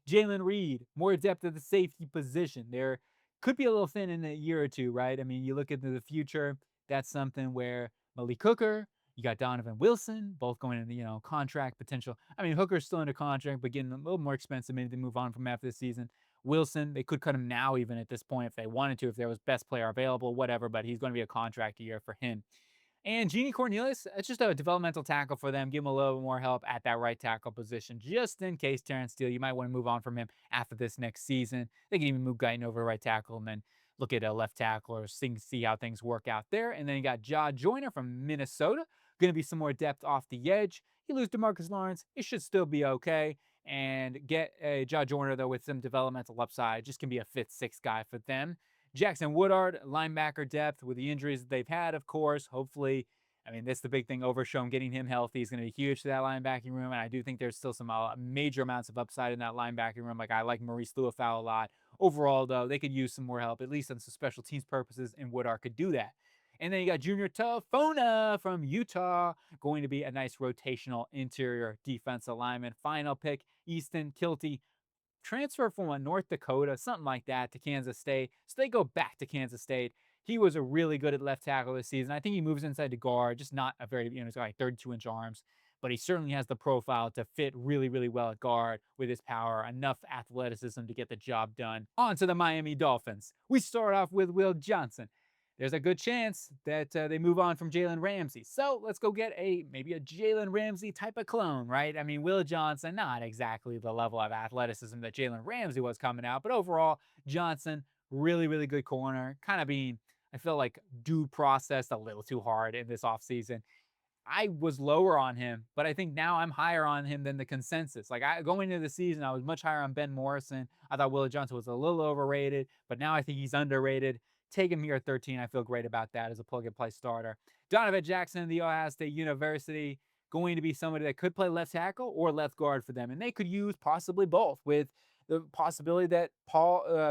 Jalen Reed, more depth at the safety position. There could be a little thin in a year or two, right? I mean, you look into the future, that's something where Malik Hooker, you got Donovan Wilson, both going into, contract potential. I mean, Hooker's still under contract, but getting a little more expensive. Maybe they move on from after this season. Wilson, they could cut him now even at this point if they wanted to, if there was best player available, whatever, but he's going to be a contract year for him. And Genie Cornelius, it's just a developmental tackle for them. Give him a little bit more help at that right tackle position, just in case Terrence Steele, you might want to move on from him after this next season. They can even move Guyton over to right tackle and then look at a left tackle or see how things work out there. And then you got Ja Joyner from Minnesota. Going to be some more depth off the edge. You lose DeMarcus Lawrence, it should still be okay. And get a Ja Joyner, though, with some developmental upside. Just can be a fifth, sixth guy for them. Jackson Woodard, linebacker depth with the injuries that they've had, of course. Hopefully, I mean, that's the big thing. Overshown getting him healthy is going to be huge to that linebacking room. And I do think there's still some major amounts of upside in that linebacking room. Like, I like Maurice Luafau a lot. Overall, though, they could use some more help, at least on some special teams purposes, and Woodard could do that. And then you got Junior Tafona from Utah, going to be a nice rotational interior defensive lineman. Final pick, Easton Kilty, transfer from North Dakota, something like that, to Kansas State. So they go back to Kansas State. He was a really good at left tackle this season. I think he moves inside the guard, just not a very, he's got like 32-inch arms, but he certainly has the profile to fit really, really well at guard with his power, enough athleticism to get the job done. On to the Miami Dolphins. We start off with Will Johnson. There's a good chance that they move on from Jalen Ramsey. So let's go get maybe a Jalen Ramsey type of clone, right? I mean, Will Johnson, not exactly the level of athleticism that Jalen Ramsey was coming out, but overall, Johnson, really, really good corner. Kind of being, I feel like, due processed a little too hard in this offseason. I was lower on him, but I think now I'm higher on him than the consensus. Like, going into the season, I was much higher on Ben Morrison. I thought Will Johnson was a little overrated, but now I think he's underrated. Take him here at 13. I feel great about that as a plug-and-play starter. Donovan Jackson, the Ohio State University, going to be somebody that could play left tackle or left guard for them. And they could use possibly both with the possibility that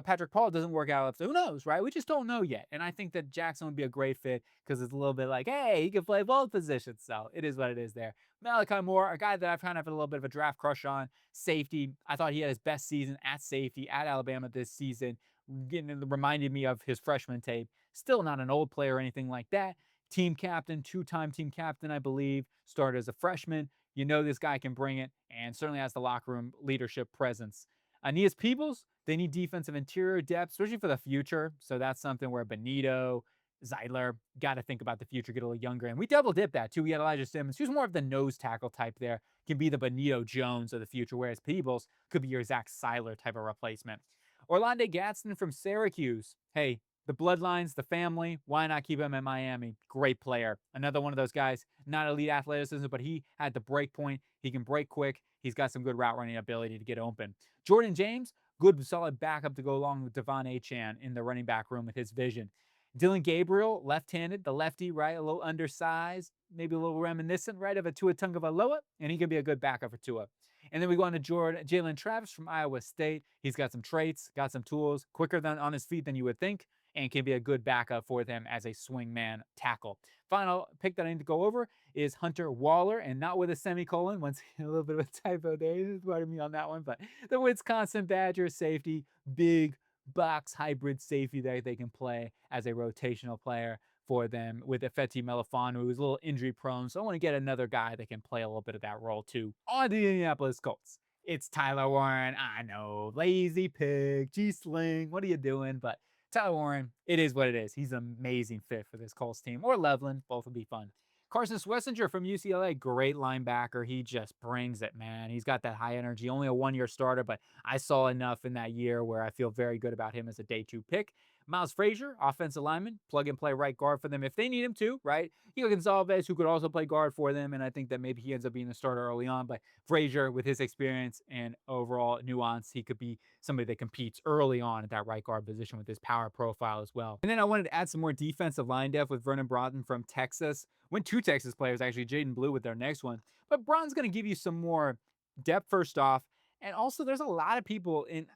Patrick Paul doesn't work out. So who knows, right? We just don't know yet. And I think that Jackson would be a great fit because it's a little bit like, hey, he can play both positions. So it is what it is there. Malachi Moore, a guy that I've kind of had a little bit of a draft crush on, safety. I thought he had his best season at safety at Alabama this season. Reminded me of his freshman tape. Still not an old player or anything like that. Team captain, two-time team captain, I believe. Started as a freshman. You know this guy can bring it, and certainly has the locker room leadership presence. Aeneas Peebles, they need defensive interior depth, especially for the future. So that's something where Benito, Zeidler, got to think about the future, get a little younger. And we double dip that too. We had Elijah Simmons, who's more of the nose tackle type there, can be the Benito Jones of the future, whereas Peebles could be your Zach Seiler type of replacement. Orlando Gadsden from Syracuse. Hey, the bloodlines, the family, why not keep him at Miami? Great player. Another one of those guys, not elite athleticism, but he had the break point. He can break quick. He's got some good route running ability to get open. Jordan James, good solid backup to go along with Devon Achane in the running back room with his vision. Dylan Gabriel, left-handed, the lefty, right? A little undersized, maybe a little reminiscent, right, of a Tua Tagovailoa, and he can be a good backup for Tua. And then we go on to Jalen Travis from Iowa State. He's got some traits, got some tools, quicker than on his feet than you would think, and can be a good backup for them as a swingman tackle. Final pick that I need to go over is Hunter Waller, and not with a semicolon. Once a little bit of a typo there, pardon me on that one, but the Wisconsin Badgers safety, big box hybrid safety that they can play as a rotational player for them with Ifeatu Melifonwu, who's a little injury prone. So I want to get another guy that can play a little bit of that role too. On the Indianapolis Colts, it's Tyler Warren. I know, lazy pig, G-Sling, what are you doing? But Tyler Warren, it is what it is. He's an amazing fit for this Colts team. Or Loveland, both would be fun. Carson Swessinger from UCLA, great linebacker. He just brings it, man. He's got that high energy. Only a one-year starter, but I saw enough in that year where I feel very good about him as a day 2 pick. Miles Frazier, offensive lineman, plug and play right guard for them if they need him to, right? Hugo Gonzalez, who could also play guard for them, and I think that maybe he ends up being the starter early on. But Frazier, with his experience and overall nuance, he could be somebody that competes early on at that right guard position with his power profile as well. And then I wanted to add some more defensive line depth with Vernon Broughton from Texas. Went 2 Texas players, actually, Jaden Blue with their next one. But Broughton's going to give you some more depth first off. And also, there's a lot of people, and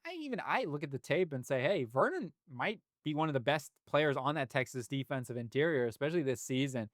I look at the tape and say, hey, Vernon might be one of the best players on that Texas defensive interior, especially this season.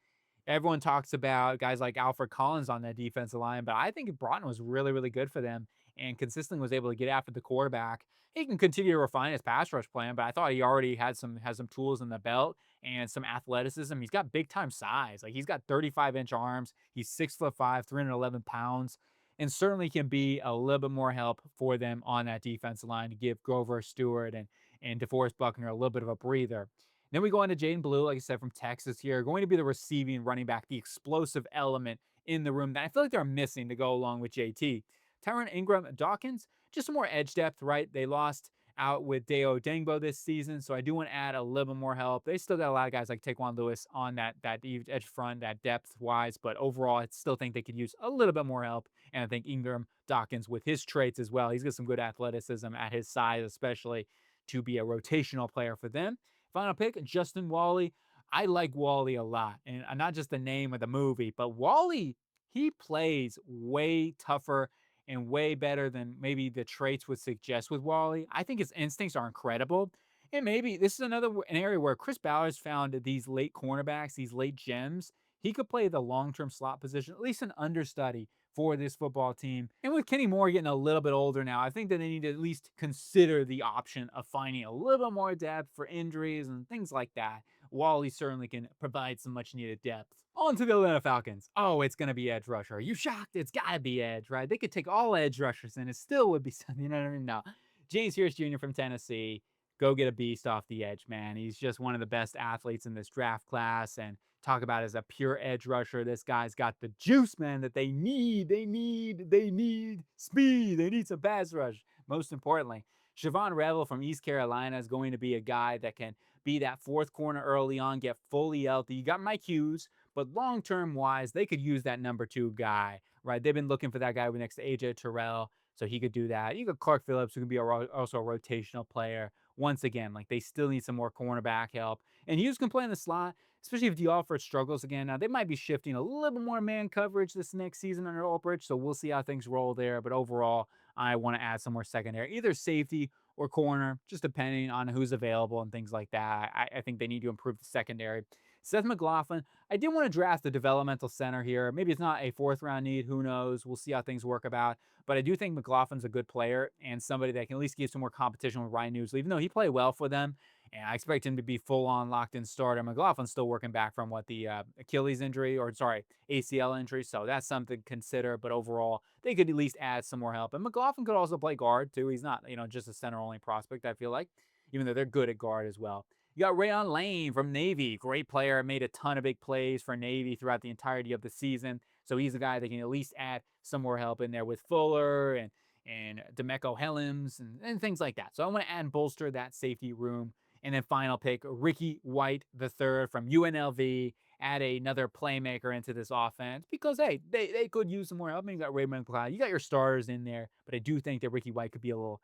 Everyone talks about guys like Alfred Collins on that defensive line, but I think Broughton was really, really good for them and consistently was able to get after the quarterback. He can continue to refine his pass rush plan, but I thought he already has some tools in the belt and some athleticism. He's got big time size. Like he's got 35-inch arms. He's 6'5", 311 pounds, and certainly can be a little bit more help for them on that defensive line to give Grover Stewart and DeForest Buckner a little bit of a breather. Then we go on to Jaden Blue, like I said, from Texas here, going to be the receiving running back, the explosive element in the room that I feel like they're missing to go along with JT. Tyron Ingram Dawkins, just some more edge depth, right? They lost out with Deo Dengbo this season, so I do want to add a little bit more help. They still got a lot of guys like Taquan Lewis on that edge front, that depth-wise, but overall, I still think they could use a little bit more help, and I think Ingram Dawkins, with his traits as well, he's got some good athleticism at his size, especially to be a rotational player for them. Final pick, Justin Wally. I like Wally a lot, and not just the name of the movie, but Wally, he plays way tougher and way better than maybe the traits would suggest with Wally. I think his instincts are incredible. And maybe this is an area where Chris Ballard found these late cornerbacks, these late gems. He could play the long-term slot position, at least an understudy for this football team. And with Kenny Moore getting a little bit older now, I think that they need to at least consider the option of finding a little bit more depth for injuries and things like that. Wally certainly can provide some much needed depth. On to the Atlanta Falcons. Oh, it's going to be edge rusher. Are you shocked? It's got to be edge, right? They could take all edge rushers and it still would be something. You know what I mean? No. James Pierce Jr. from Tennessee. Go get a beast off the edge, man. He's just one of the best athletes in this draft class, and talk about as a pure edge rusher. This guy's got the juice, man, that they need. They need speed. They need some pass rush. Most importantly, Siobhan Revel from East Carolina is going to be a guy that can be that fourth corner early on, get fully healthy. You got Mike Hughes, but long-term wise, they could use that number 2 guy, right? They've been looking for that guy next to AJ Terrell, so he could do that. You got Clark Phillips, who can be also a rotational player. Once again, like they still need some more cornerback help. And Hughes can play in the slot, especially if D'Alford struggles again. Now, they might be shifting a little bit more man coverage this next season under Ulbrich, so we'll see how things roll there. But overall, I want to add some more secondary, either safety or corner, just depending on who's available and things like that. I think they need to improve the secondary. Seth McLaughlin, I did want to draft a developmental center here. Maybe it's not a fourth round need. Who knows? We'll see how things work about. But I do think McLaughlin's a good player and somebody that can at least give some more competition with Ryan Newsley, even though he played well for them. And I expect him to be full on locked in starter. McLaughlin's still working back from what the Achilles injury, or sorry, ACL injury. So that's something to consider. But overall, they could at least add some more help. And McLaughlin could also play guard too. He's not, just a center only prospect, I feel like, even though they're good at guard as well. You got Rayon Lane from Navy, great player, made a ton of big plays for Navy throughout the entirety of the season. So he's a guy that can at least add some more help in there with Fuller and Demeco Helms and things like that. So I want to add and bolster that safety room. And then final pick, Ricky White III from UNLV. Add another playmaker into this offense because, hey, they could use some more help. I mean, you got Raymond McLeod. You got your starters in there, but I do think that Ricky White could be a little,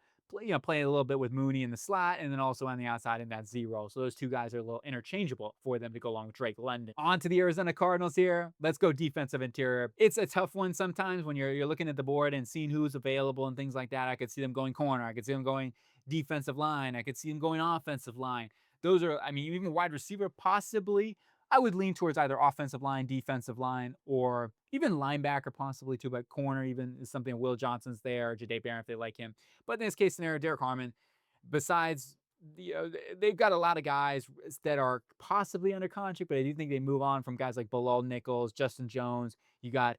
playing a little bit with Mooney in the slot and then also on the outside in that zero. So those two guys are a little interchangeable for them to go along with Drake London. On to the Arizona Cardinals here. Let's go defensive interior. It's a tough one sometimes when you're looking at the board and seeing who's available and things like that. I could see them going corner. I could see them going defensive line. I could see them going offensive line. Those are, even wide receiver, possibly. I would lean towards either offensive line, defensive line, or even linebacker possibly too, but corner even is something. Will Johnson's there, Jadae Barron if they like him. But in this case scenario, Derek Harmon, besides, they've got a lot of guys that are possibly under contract, but I do think they move on from guys like Bilal Nichols, Justin Jones. You got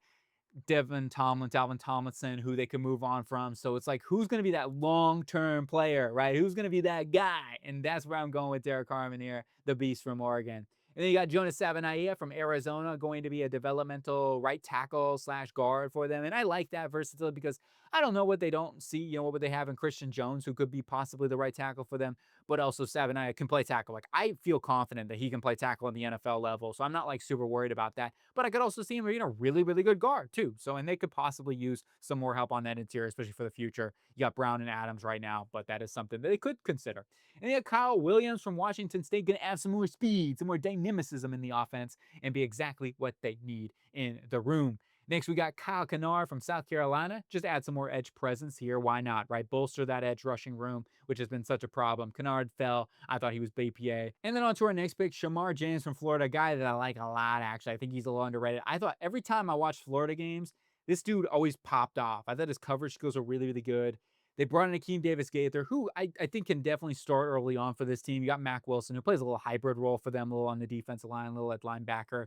Dalvin Tomlinson, who they could move on from. So it's like, who's going to be that long-term player, right? Who's going to be that guy? And that's where I'm going with Derek Harmon here, the beast from Oregon. And then you got Jonas Savaiinaea from Arizona, going to be a developmental right tackle / guard for them. And I like that versatility because I don't know what they don't see, what would they have in Christian Jones, who could be possibly the right tackle for them, but also Savaiinaea can play tackle. Like, I feel confident that he can play tackle on the NFL level, so I'm not like super worried about that. But I could also see him being a really, really good guard too. So, and they could possibly use some more help on that interior, especially for the future. You got Brown and Adams right now, but that is something that they could consider. And you got Kyle Williams from Washington State, going to add some more speed, some more dynamicism in the offense, and be exactly what they need in the room. Next, we got Kyle Kennard from South Carolina. Just add some more edge presence here. Why not, right? Bolster that edge rushing room, which has been such a problem. Kennard fell. I thought he was BPA. And then on to our next pick, Shamar James from Florida, a guy that I like a lot, actually. I think he's a little underrated. I thought every time I watched Florida games, this dude always popped off. I thought his coverage skills were really, really good. They brought in Akeem Davis-Gaither, who I think can definitely start early on for this team. You got Mack Wilson, who plays a little hybrid role for them, a little on the defensive line, a little at linebacker.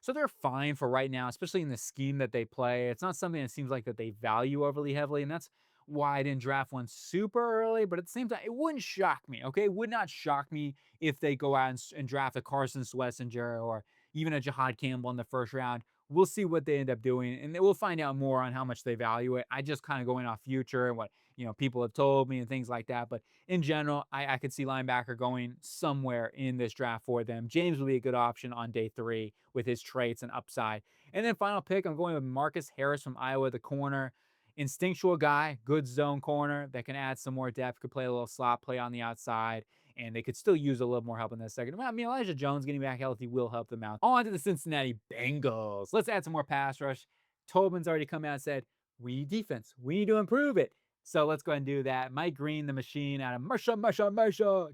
So they're fine for right now, especially in the scheme that they play. It's not something that seems like that they value overly heavily, and that's why I didn't draft one super early. But at the same time, it wouldn't shock me, okay? It would not shock me if they go out and draft a Carson Schlesinger or even a Jihad Campbell in the first round. We'll see what they end up doing, and we'll find out more on how much they value it. I just kind of going off future and what people have told me and things like that. But in general, I could see linebacker going somewhere in this draft for them. James will be a good option on day 3 with his traits and upside. And then final pick, I'm going with Marcus Harris from Iowa, the corner. Instinctual guy, good zone corner that can add some more depth, could play a little slot play on the outside, and they could still use a little more help in that second. Elijah Jones getting back healthy will help them out. On to the Cincinnati Bengals. Let's add some more pass rush. Tobin's already come out and said, we need defense. We need to improve it. So let's go ahead and do that. Mike Green, the machine, out of Mercer.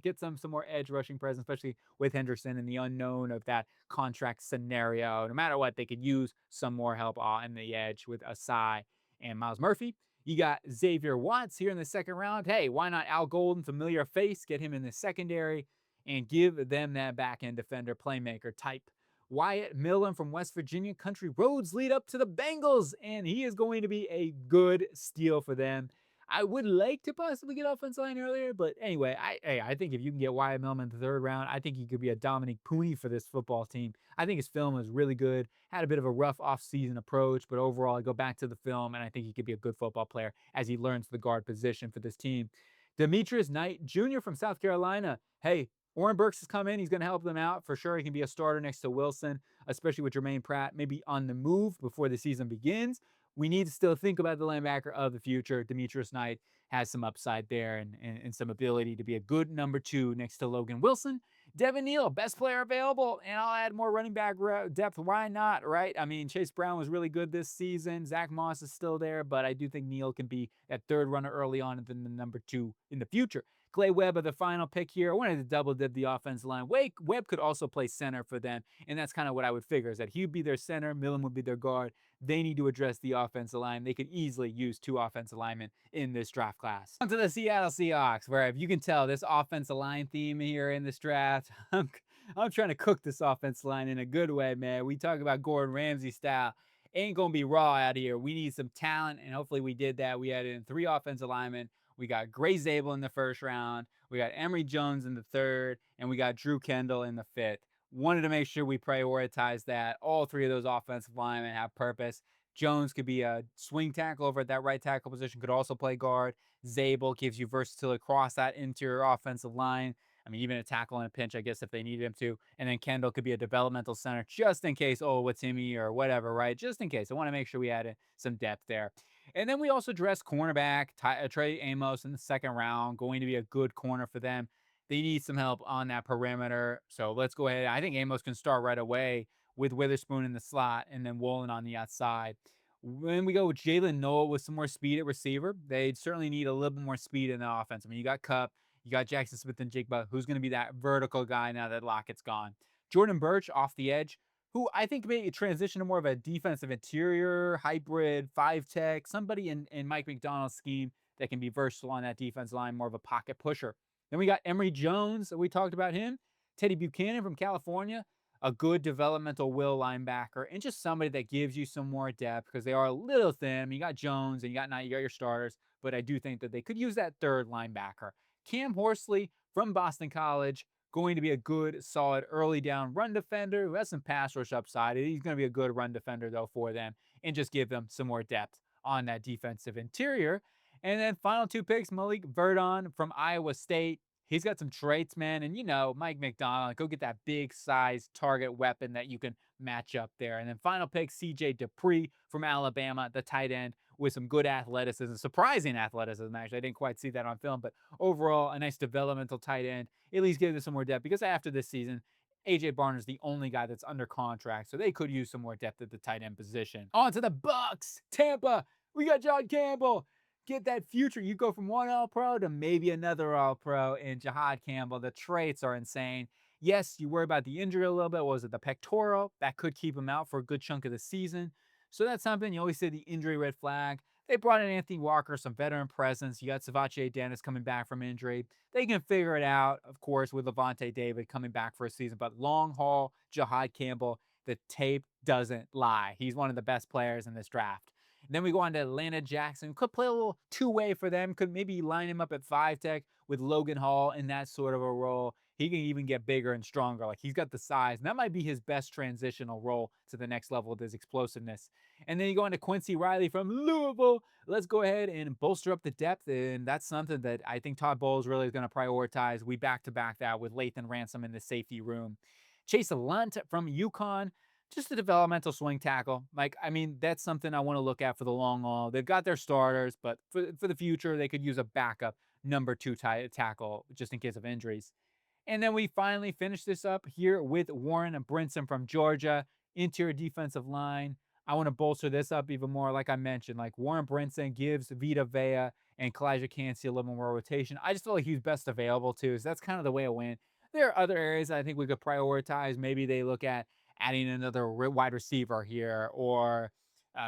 Get some more edge rushing presence, especially with Henderson and the unknown of that contract scenario. No matter what, they could use some more help on the edge with Asai and Miles Murphy. You got Xavier Watts here in the second round. Hey, why not Al Golden, familiar face, get him in the secondary and give them that back-end defender playmaker type. Wyatt Millen from West Virginia. Country roads lead up to the Bengals, and he is going to be a good steal for them. I would like to possibly get offensive line earlier, but anyway, I think if you can get Wyatt Millen in the third round, I think he could be a Dominic Pooney for this football team. I think his film is really good. Had a bit of a rough offseason approach, but overall, I go back to the film, and I think he could be a good football player as he learns the guard position for this team. Demetrius Knight Jr. from South Carolina. Hey, Oren Burks has come in. He's going to help them out for sure. He can be a starter next to Wilson, especially with Jermaine Pratt maybe on the move before the season begins. We need to still think about the linebacker of the future. Demetrius Knight has some upside there and some ability to be a good number 2 next to Logan Wilson. Devin Neal, best player available, and I'll add more running back depth. Why not, right? I mean, Chase Brown was really good this season. Zach Moss is still there, but I do think Neal can be that third runner early on and then the number two in the future. Clay Webb are the final pick here. I wanted to double dip the offensive line. Webb could also play center for them, and that's kind of what I would figure is that he'd be their center, Millen would be their guard. They need to address the offensive line. They could easily use two offensive linemen in this draft class. On to the Seattle Seahawks, where if you can tell this offensive line theme here in this draft, I'm trying to cook this offensive line in a good way, man. We talk about Gordon Ramsay style. Ain't gonna be raw out here. We need some talent, and hopefully we did that. We added in three offensive linemen. We got Gray Zabel in the first round. We got Emory Jones in the third, and we got Drew Kendall in the fifth. Wanted to make sure we prioritize that. All three of those offensive linemen have purpose. Jones could be a swing tackle over at that right tackle position, could also play guard. Zabel gives you versatility across that interior offensive line. I mean, even a tackle in a pinch, I guess, if they needed him to. And then Kendall could be a developmental center just in case, oh, what's Timmy or whatever, right? Just in case. I want to make sure we added some depth there. And then we also dressed cornerback, Trey Amos in the second round, going to be a good corner for them. They need some help on that perimeter. So let's go ahead. I think Amos can start right away with Witherspoon in the slot and then Woolen on the outside. When we go with Jalen Noel with some more speed at receiver, they certainly need a little bit more speed in the offense. I mean, you got Cup, you got Jackson Smith and Jigba, who's going to be that vertical guy now that Lockett's gone. Jordan Birch off the edge, who I think may transition to more of a defensive interior, hybrid, five tech, somebody in Mike McDonald's scheme that can be versatile on that defense line, more of a pocket pusher. Then we got Emory Jones, we talked about him. Teddy Buchanan from California, a good developmental will linebacker, and just somebody that gives you some more depth because they are a little thin. I mean, you got Jones and you got your starters, but I do think that they could use that third linebacker. Cam Horsley from Boston College, going to be a good, solid early down run defender who has some pass rush upside. He's going to be a good run defender, though, for them and just give them some more depth on that defensive interior. And then final two picks, Malik Verdon from Iowa State. He's got some traits, man. And you know, Mike McDonald, go get that big size target weapon that you can match up there. And then final pick, CJ Dupree from Alabama, the tight end with some good athleticism, surprising athleticism, actually. I didn't quite see that on film, but overall, a nice developmental tight end. At least give them some more depth because after this season, AJ Barner's the only guy that's under contract, so they could use some more depth at the tight end position. On to the Bucks, Tampa. We got John Campbell. Get that future. You go from one All-Pro to maybe another All-Pro in Jahad Campbell. The traits are insane. Yes, you worry about the injury a little bit. What was it, the pectoral? That could keep him out for a good chunk of the season. So that's something. You always say the injury red flag. They brought in Anthony Walker, some veteran presence. You got Savache Dennis coming back from injury. They can figure it out, of course, with Levante David coming back for a season. But long haul, Jahad Campbell, the tape doesn't lie. He's one of the best players in this draft. And then we go on to Atlanta Jackson. Could play a little two-way for them. Could maybe line him up at five tech with Logan Hall in that sort of a role. He can even get bigger and stronger. Like he's got the size. And that might be his best transitional role to the next level with his explosiveness. And then you go into Quincy Riley from Louisville. Let's go ahead and bolster up the depth. And that's something that I think Todd Bowles really is going to prioritize. We back-to-back that with Lathan Ransom in the safety room. Chase Lunt from UConn. Just a developmental swing tackle. Like, I mean, that's something I want to look at for the long haul. They've got their starters, but for the future, they could use a backup number two tackle just in case of injuries. And then we finally finish this up here with Warren Brinson from Georgia, interior defensive line. I want to bolster this up even more, like I mentioned. Like Warren Brinson gives Vita Vea and Kalijah Cansey a little more rotation. I just feel like he's best available too, so that's kind of the way it went. There are other areas I think we could prioritize. Maybe they look at adding another wide receiver here, or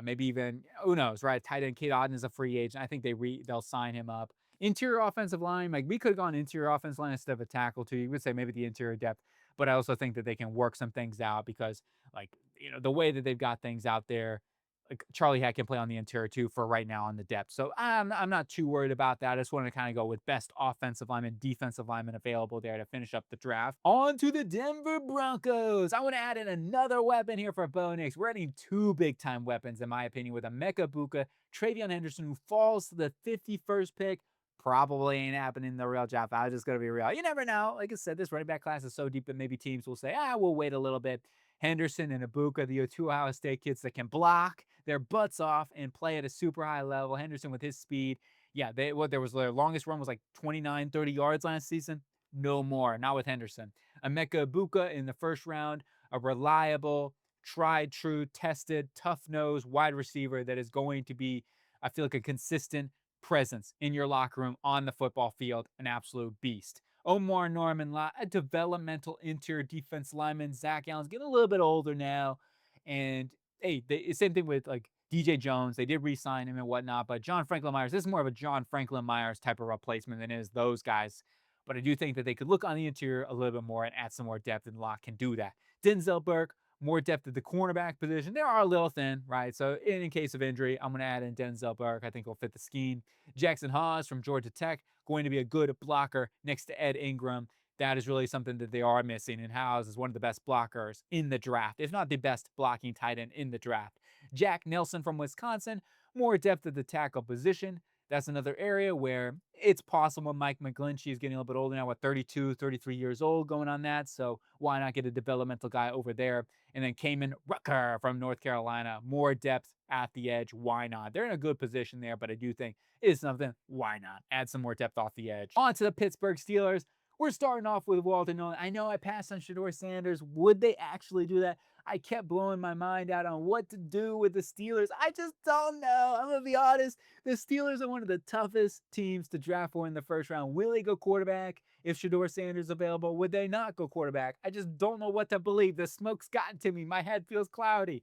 maybe even, who knows, right? Tight end Kate Auden is a free agent. I think they'll sign him up. Interior offensive line, like we could have gone interior offensive line instead of a tackle too. You would say maybe the interior depth, but I also think that they can work some things out because, like, you know, the way that they've got things out there, like Charlie Heck can play on the interior too for right now on the depth. So I'm not too worried about that. I just want to kind of go with best offensive lineman, defensive lineman available there to finish up the draft. On to the Denver Broncos. I want to add in another weapon here for Bo Nix. We're adding two big-time weapons, in my opinion, with Emeka Buka, Travion Henderson, who falls to the 51st pick. Probably ain't happening in the real draft. I'm just going to be real. You never know. Like I said, this running back class is so deep that maybe teams will say, we'll wait a little bit. Henderson and Ibuka, the two Ohio State kids that can block their butts off and play at a super high level. Henderson with his speed. Yeah, there was their longest run was like 29, 30 yards last season. no more. Not with Henderson. Emeka Ibuka in the first round, a reliable, tried, true, tested, tough nose wide receiver that is going to be, I feel like, a consistent presence in your locker room on the football field, an absolute beast. Omar Norman, a developmental interior defense lineman. Zach Allen's getting a little bit older now. And hey, same thing with like DJ Jones. They did re-sign him and whatnot, but John Franklin Myers, this is more of a John Franklin Myers type of replacement than it is those guys. But I do think that they could look on the interior a little bit more and add some more depth, and Locke can do that. Denzel Burke, more depth at the cornerback position. They are a little thin, right? So in case of injury, I'm going to add in Denzel Burke. I think he'll fit the scheme. Jackson Hawes from Georgia Tech, going to be a good blocker next to Ed Ingram. That is really something that they are missing, and Howes is one of the best blockers in the draft, if not the best blocking tight end in the draft. Jack Nelson from Wisconsin, more depth at the tackle position. That's another area where it's possible Mike McGlinchey is getting a little bit older now, 32, 33 years old going on that. So why not get a developmental guy over there? And then Kamen Rucker from North Carolina, more depth at the edge. Why not? They're in a good position there, but I do think it is something. Why not? Add some more depth off the edge. On to the Pittsburgh Steelers. We're starting off with Walter Nolan. I know I passed on Shedeur Sanders. Would they actually do that? I kept blowing my mind out on what to do with the Steelers. I just don't know. I'm going to be honest. The Steelers are one of the toughest teams to draft for in the first round. Will they go quarterback if Shedeur Sanders is available? Would they not go quarterback? I just don't know what to believe. The smoke's gotten to me. My head feels cloudy.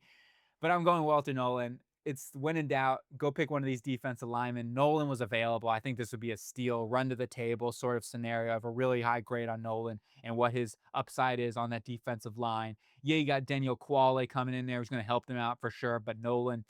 But I'm going Walter Nolan. It's when in doubt, go pick one of these defensive linemen. Nolan was available. I think this would be a steal, run to the table sort of scenario. I have a really high grade on Nolan and what his upside is on that defensive line. Yeah, you got Daniel Quale coming in there who's going to help them out for sure. But Nolan,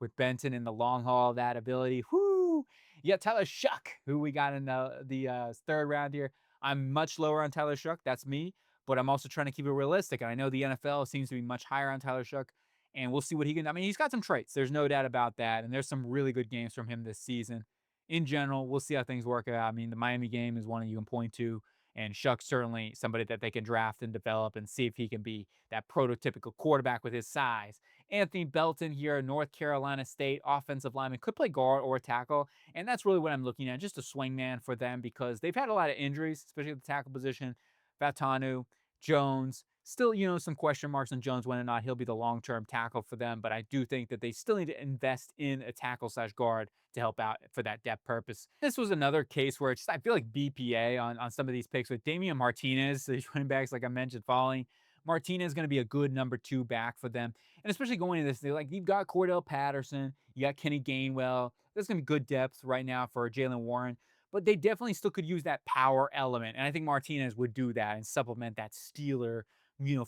with Benton in the long haul, that ability, whoo. You got Tyler Shuck, who we got in the third round here. I'm much lower on Tyler Shuck. That's me. But I'm also trying to keep it realistic. And I know the NFL seems to be much higher on Tyler Shuck, and we'll see what he can. I mean, he's got some traits. There's no doubt about that. And there's some really good games from him this season. In general, we'll see how things work out. I mean, the Miami game is one that you can point to, and Shuck's certainly somebody that they can draft and develop and see if he can be that prototypical quarterback with his size. Anthony Belton here, North Carolina State offensive lineman, could play guard or tackle, and that's really what I'm looking at, just a swingman for them because they've had a lot of injuries, especially at the tackle position. Fatanu, Jones, still, some question marks on Jones, whether or not he'll be the long-term tackle for them, but I do think that they still need to invest in a tackle/guard to help out for that depth purpose. This was another case where I feel like BPA on some of these picks with Damian Martinez, these running backs, like I mentioned, falling. Martinez is going to be a good number 2 back for them. And especially going into this, like you've got Cordell Patterson, you got Kenny Gainwell. There's going to be good depth right now for Jalen Warren, but they definitely still could use that power element. And I think Martinez would do that and supplement that Steeler,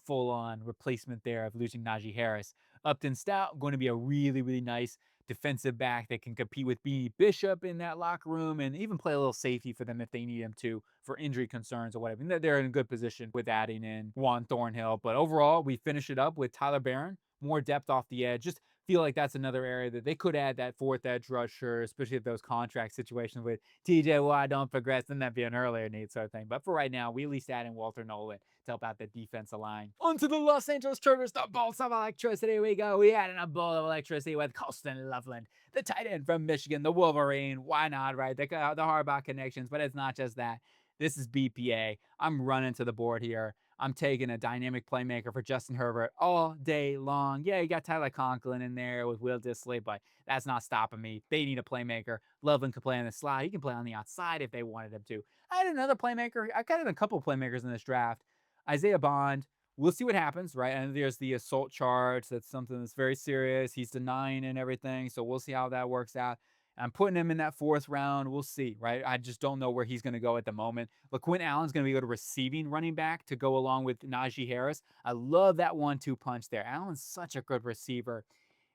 full on replacement there of losing Najee Harris. Upton Stout going to be a really, really nice defensive back that can compete with B. Bishop in that locker room and even play a little safety for them if they need him to for injury concerns or whatever. And they're in a good position with adding in Juan Thornhill. But overall, we finish it up with Tyler Barron, more depth off the edge. Just feel like that's another area that they could add that fourth edge rusher, especially if those contract situations with TJ Watt don't progress, then that'd be an earlier need sort of thing. But for right now, we at least add in Walter Nolan to help out the defensive line. Onto the Los Angeles Chargers, the bolts of electricity we go. We add in a bolt of electricity with Colston Loveland, the tight end from Michigan, the Wolverine. Why not, right? The Harbaugh connections, but it's not just that. This is BPA. I'm running to the board here. I'm taking a dynamic playmaker for Justin Herbert all day long. Yeah, you got Tyler Conklin in there with Will Dissly, but that's not stopping me. They need a playmaker. Loveland can play on the slot. He can play on the outside if they wanted him to. I had another playmaker. I got a couple playmakers in this draft. Isaiah Bond. We'll see what happens, right? And there's the assault charge. That's something that's very serious. He's denying and everything. So we'll see how that works out. I'm putting him in that fourth round. We'll see, right? I just don't know where he's going to go at the moment. LaQuint Allen's going to be able to receiving running back to go along with Najee Harris. I love that 1-2 punch there. Allen's such a good receiver.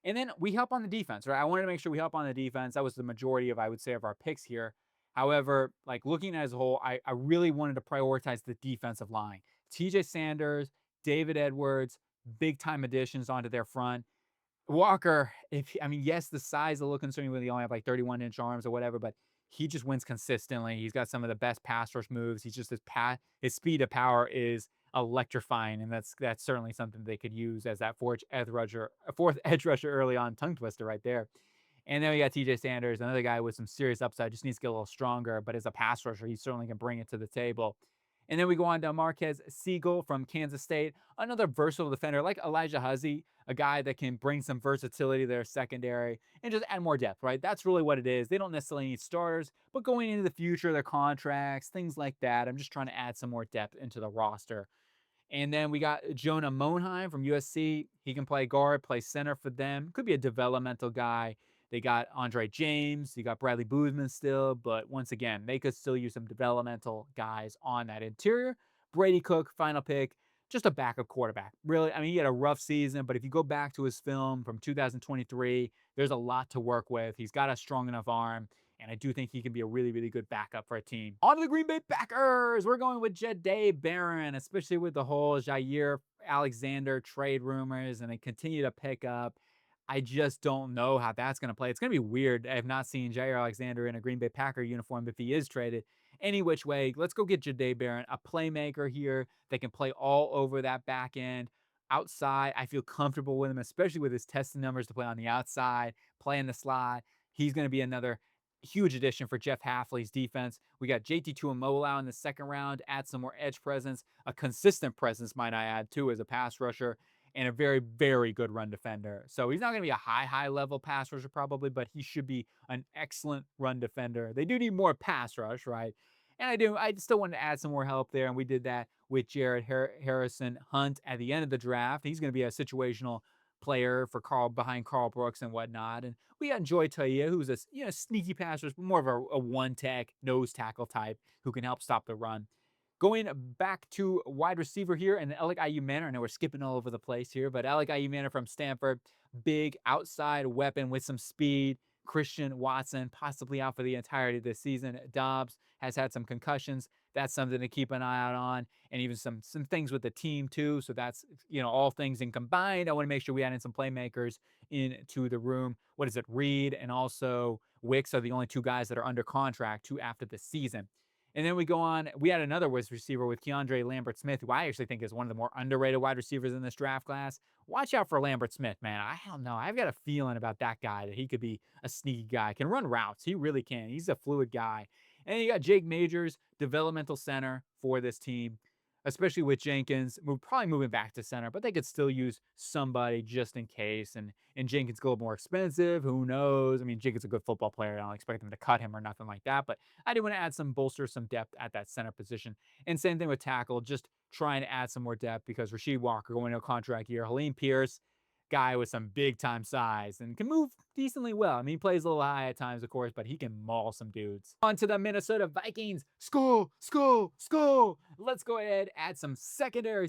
And then we help on the defense, right? I wanted to make sure we help on the defense. That was the majority of, I would say, of our picks here. However, like looking at as a whole, I really wanted to prioritize the defensive line. TJ Sanders, David Edwards, big time additions onto their front. Walker, yes, the size is a little concerning when they only have like 31-inch arms or whatever, but he just wins consistently. He's got some of the best pass rush moves. He's just his speed of power is electrifying, and that's certainly something they could use as that fourth edge rusher early on, tongue twister right there. And then we got TJ Sanders, another guy with some serious upside, just needs to get a little stronger, but as a pass rusher, he certainly can bring it to the table. And then we go on to Marquez Siegel from Kansas State, another versatile defender like Elijah Huzzy, a guy that can bring some versatility to their secondary and just add more depth, right? That's really what it is. They don't necessarily need starters, but going into the future, their contracts, things like that, I'm just trying to add some more depth into the roster. And then we got Jonah Monheim from USC. He can play guard, play center for them. Could be a developmental guy. They got Andre James. You got Bradley Boozman still. But once again, they could still use some developmental guys on that interior. Brady Cook, final pick. Just a backup quarterback. Really, I mean, he had a rough season, but if you go back to his film from 2023, there's a lot to work with. He's got a strong enough arm. And I do think he can be a really, really good backup for a team. On to the Green Bay Packers. We're going with Jahdae Barron, especially with the whole Jair Alexander trade rumors, and they continue to pick up. I just don't know how that's going to play. It's going to be weird. I have not seen Jair Alexander in a Green Bay Packer uniform if he is traded. Any which way, let's go get Jahdae Barron, a playmaker here that can play all over that back end. Outside, I feel comfortable with him, especially with his testing numbers to play on the outside, play in the slot. He's going to be another huge addition for Jeff Hafley's defense. We got JT Tuimoloau in the second round, add some more edge presence, a consistent presence, might I add, too, as a pass rusher, and a very, very good run defender. So he's not going to be a high level pass rusher probably, but he should be an excellent run defender. They do need more pass rush, right? And I still wanted to add some more help there, and we did that with Jared Harrison Hunt at the end of the draft. He's going to be a situational player for Carl behind Carl Brooks and whatnot. And we got Joy Taia, who's a sneaky passer, but more of a one tech nose tackle type who can help stop the run. Going back to wide receiver here in Alec IU Manor. I know we're skipping all over the place here, but Alec IU Manor from Stanford, big outside weapon with some speed. Christian Watson possibly out for the entirety of this season. Dobbs has had some concussions. That's something to keep an eye out on, and even some things with the team too. So that's all things in combined. I want to make sure we add in some playmakers into the room. What is it? Reed and also Wicks are the only two guys that are under contract to after the season. And then we go on. We had another wide receiver with Keandre Lambert Smith, who I actually think is one of the more underrated wide receivers in this draft class. Watch out for Lambert Smith, man. I don't know. I've got a feeling about that guy that he could be a sneaky guy. Can run routes. He really can. He's a fluid guy. And you got Jake Majors, developmental center for this team, especially with Jenkins. We're probably moving back to center, but they could still use somebody just in case. And Jenkins a little more expensive. Who knows? I mean, Jenkins is a good football player. I don't expect them to cut him or nothing like that. But I do want to add some bolster, some depth at that center position. And same thing with tackle, just trying to add some more depth because Rasheed Walker going to a contract year. Helene Pierce, guy with some big time size and can move decently well. I mean, he plays a little high at times, of course, but he can maul some dudes. On to the Minnesota Vikings. School. Let's go ahead, add some secondary.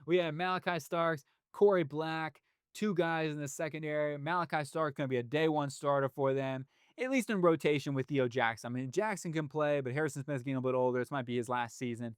We have Malachi Starks, Corey Black, two guys in the secondary. Malachi Starks going to be a day one starter for them, at least in rotation with Theo Jackson. I mean, Jackson can play, but Harrison Smith's getting a little bit older. This might be his last season.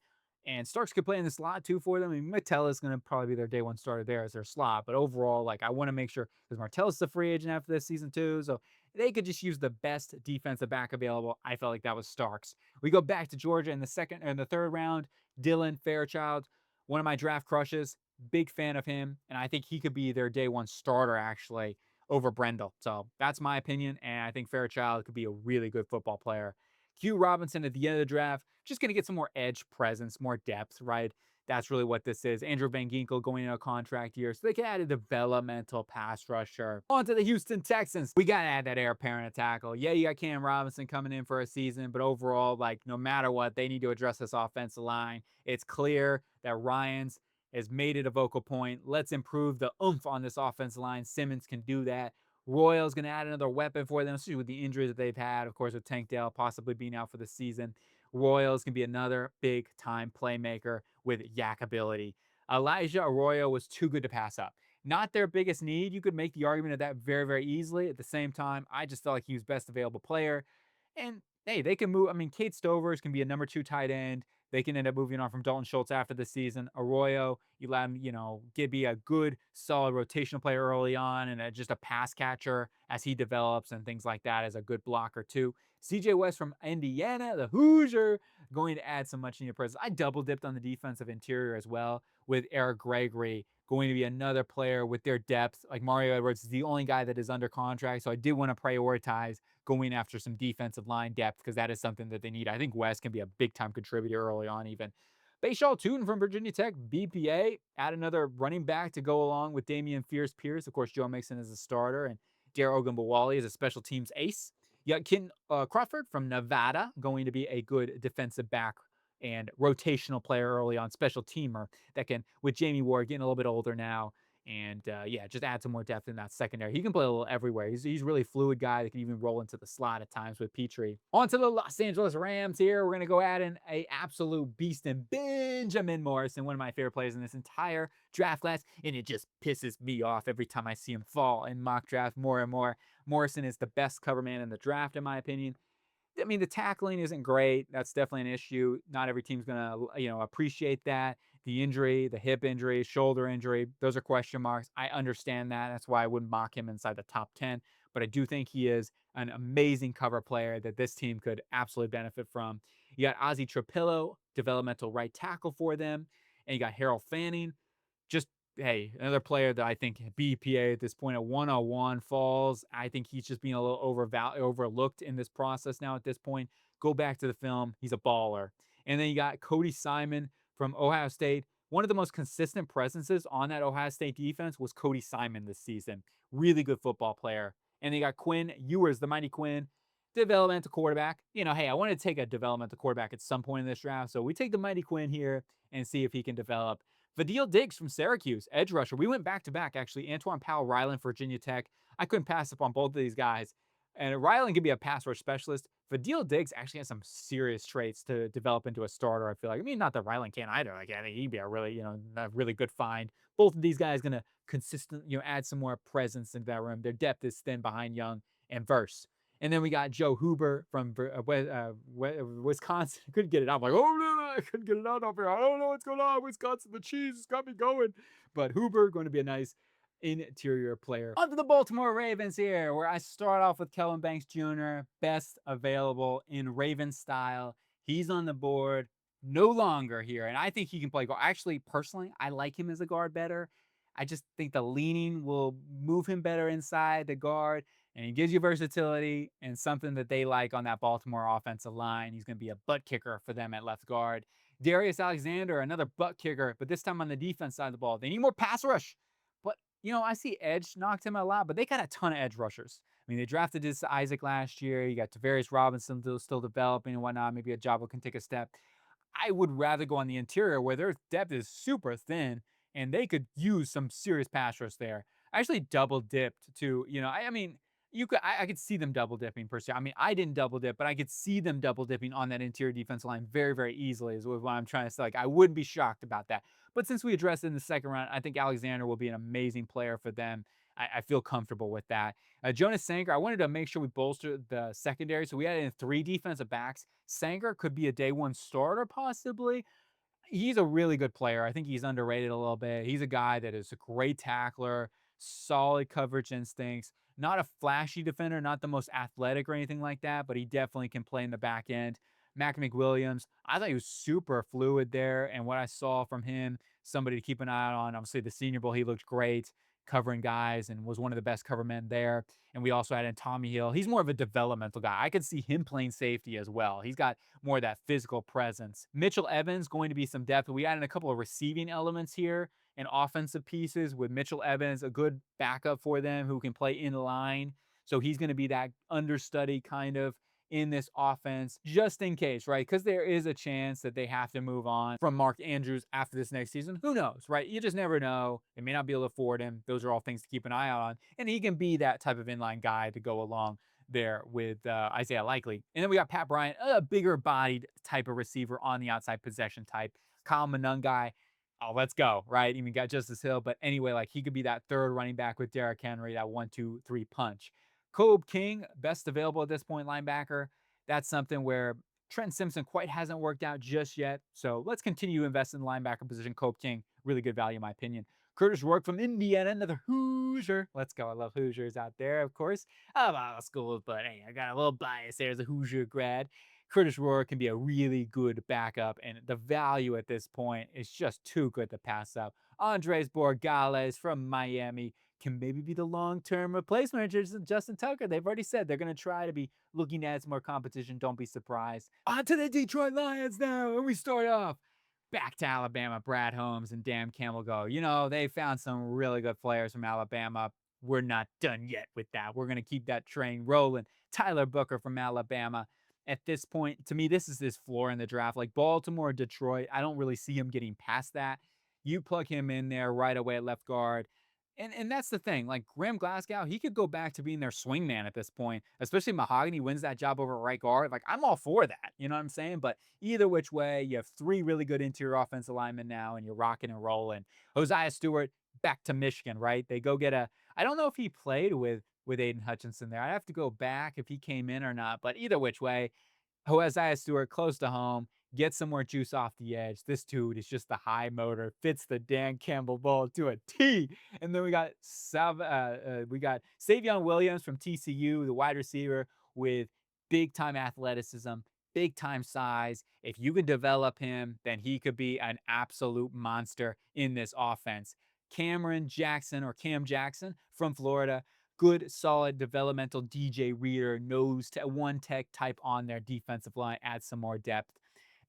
And Starks could play in the slot too for them. I mean, Martella's going to probably be their day one starter there as their slot. But overall, like, I want to make sure, because Martella's a free agent after this season too. So they could just use the best defensive back available. I felt like that was Starks. We go back to Georgia in the third round. Dylan Fairchild, one of my draft crushes. Big fan of him. And I think he could be their day one starter, actually, over Brendel. So that's my opinion. And I think Fairchild could be a really good football player. Q Robinson at the end of the draft, just going to get some more edge presence, more depth, right? That's really what this is. Andrew Van Ginkel going into a contract year, so they can add a developmental pass rusher. On to the Houston Texans. We got to add that heir apparent tackle. Yeah, you got Cam Robinson coming in for a season, but overall, like, no matter what, they need to address this offensive line. It's clear that Ryans has made it a vocal point. Let's improve the oomph on this offensive line. Simmons can do that. Royal's going to add another weapon for them, especially with the injuries that they've had. Of course, with Tank Dell possibly being out for the season. Royals can be another big-time playmaker with yak ability. Elijah Arroyo was too good to pass up. Not their biggest need. You could make the argument of that very, very easily. At the same time, I just felt like he was best available player. And, hey, they can move. I mean, Kate Stovers can be a number 2 tight end. They can end up moving on from Dalton Schultz after the season. Arroyo, you let him, be a good, solid rotational player early on and just a pass catcher as he develops and things like that as a good blocker too. CJ West from Indiana, the Hoosier, going to add some much needed presence. I double dipped on the defensive interior as well with Eric Gregory going to be another player with their depth. Like Mario Edwards is the only guy that is under contract. So I did want to prioritize going after some defensive line depth because that is something that they need. I think West can be a big time contributor early on, even. Bashaw Tootin from Virginia Tech, BPA, add another running back to go along with Damian Pierce. Of course, Joe Mixon is a starter, and Dare Ogunbowale is a special teams ace. You got Ken Crawford from Nevada, going to be a good defensive back and rotational player early on, special teamer that can, with Jamie Ward getting a little bit older now, and yeah, just add some more depth in that secondary. He can play a little everywhere. He's a really fluid guy that can even roll into the slot at times with Petrie. On to the Los Angeles Rams here. We're going to go add in a absolute beast in Benjamin Morrison, one of my favorite players in this entire draft class, and it just pisses me off every time I see him fall in mock draft more and more. Morrison is the best cover man in the draft, in my opinion. I mean, the tackling isn't great. That's definitely an issue. Not every team's going to, appreciate that. The injury, the hip injury, shoulder injury, those are question marks. I understand that. That's why I wouldn't mock him inside the top 10. But I do think he is an amazing cover player that this team could absolutely benefit from. You got Ozzie Trapillo, developmental right tackle for them. And you got Harold Fanning, just hey, another player that I think BPA at this point at 101 falls. I think he's just being a little overlooked in this process now at this point. Go back to the film. He's a baller. And then you got Cody Simon from Ohio State. One of the most consistent presences on that Ohio State defense was Cody Simon this season. Really good football player. And then you got Quinn Ewers, the mighty Quinn, developmental quarterback. Hey, I want to take a developmental quarterback at some point in this draft. So we take the mighty Quinn here and see if he can develop. Fadil Diggs from Syracuse, edge rusher. We went back to back, actually. Antoine Powell, Ryland, Virginia Tech. I couldn't pass up on both of these guys. And Ryland can be a pass rush specialist. Fadil Diggs actually has some serious traits to develop into a starter, I feel like. I mean, not that Ryland can't either. Like, I think he'd be a really good find. Both of these guys going to consistently, add some more presence into that room. Their depth is thin behind Young and Verse. And then we got Joe Huber from Wisconsin. I couldn't get it out. I'm like, oh, no, I couldn't get it out over here. I don't know what's going on. Wisconsin, the cheese has got me going. But Huber going to be a nice interior player. On to the Baltimore Ravens here, where I start off with Kelvin Banks Jr., best available in Raven style. He's on the board no longer here, and I think he can play guard. Actually, personally, I like him as a guard better. I just think the leaning will move him better inside the guard, and he gives you versatility and something that they like on that Baltimore offensive line. He's going to be a butt kicker for them at left guard. Darius Alexander, another butt kicker, but this time on the defense side of the ball. They need more pass rush. But, I see edge knocked him a lot, but they got a ton of edge rushers. I mean, they drafted this Isaac last year. You got Tavarius Robinson still developing and whatnot. Maybe a Jabo can take a step. I would rather go on the interior where their depth is super thin and they could use some serious pass rush there. I actually double dipped to, I mean, I could see them double dipping per se. I mean, I didn't double dip, but I could see them double dipping on that interior defensive line very, very easily is what I'm trying to say. Like, I wouldn't be shocked about that. But since we addressed it in the second round, I think Alexander will be an amazing player for them. I feel comfortable with that. Jonas Sanger, I wanted to make sure we bolstered the secondary. So we added in 3 defensive backs. Sanger could be a day one starter possibly. He's a really good player. I think he's underrated a little bit. He's a guy that is a great tackler, solid coverage instincts, not a flashy defender, not the most athletic or anything like that, but he definitely can play in the back end. Mac McWilliams, I thought he was super fluid there. And what I saw from him, somebody to keep an eye on. Obviously, the Senior Bowl, he looked great covering guys and was one of the best cover men there. And we also had in Tommy Hill. He's more of a developmental guy. I could see him playing safety as well. He's got more of that physical presence. Mitchell Evans going to be some depth. We added a couple of receiving elements here and offensive pieces with Mitchell Evans, a good backup for them who can play in line. So he's going to be that understudy kind of in this offense, just in case, right? Because there is a chance that they have to move on from Mark Andrews after this next season. Who knows, right? You just never know. They may not be able to afford him. Those are all things to keep an eye out on. And he can be that type of inline guy to go along there with Isaiah Likely. And then we got Pat Bryant, a bigger bodied type of receiver on the outside possession type. Kyle Monangai, oh, let's go, right? Even got Justice Hill. But anyway, like he could be that third running back with Derrick Henry, that 1-2-3 punch. Kobe King, best available at this point, linebacker. That's something where Trent Simpson quite hasn't worked out just yet. So let's continue to invest in the linebacker position. Kobe King, really good value in my opinion. Curtis Rourke from Indiana, another Hoosier. Let's go. I love Hoosiers out there, of course. I love all schools, but hey, I got a little bias there as a Hoosier grad. Curtis Rohr can be a really good backup, and the value at this point is just too good to pass up. Andres Borgales from Miami can maybe be the long-term replacement of Justin Tucker. They've already said they're going to try to be looking at some more competition. Don't be surprised. On to the Detroit Lions now, and we start off back to Alabama. Brad Holmes and Dan Campbell go. They found some really good players from Alabama. We're not done yet with that. We're going to keep that train rolling. Tyler Booker from Alabama. At this point, to me, this is his floor in the draft. Like Baltimore, Detroit, I don't really see him getting past that. You plug him in there right away at left guard. And that's the thing. Like Graham Glasgow, he could go back to being their swingman at this point, especially Mahogany wins that job over right guard. Like, I'm all for that. You know what I'm saying? But either which way, you have three really good interior offensive linemen now, and you're rocking and rolling. Hosea Stewart back to Michigan, right? They go get I don't know if he played with Aiden Hutchinson there. I have to go back if he came in or not. But either which way, Hosea Stewart close to home, get some more juice off the edge. This dude is just the high motor, fits the Dan Campbell ball to a T. And then we got Savion Williams from TCU, the wide receiver with big time athleticism, big time size. If you can develop him, then he could be an absolute monster in this offense. Cameron Jackson or Cam Jackson from Florida, good, solid developmental DJ Reader, knows one tech type on their defensive line, add some more depth.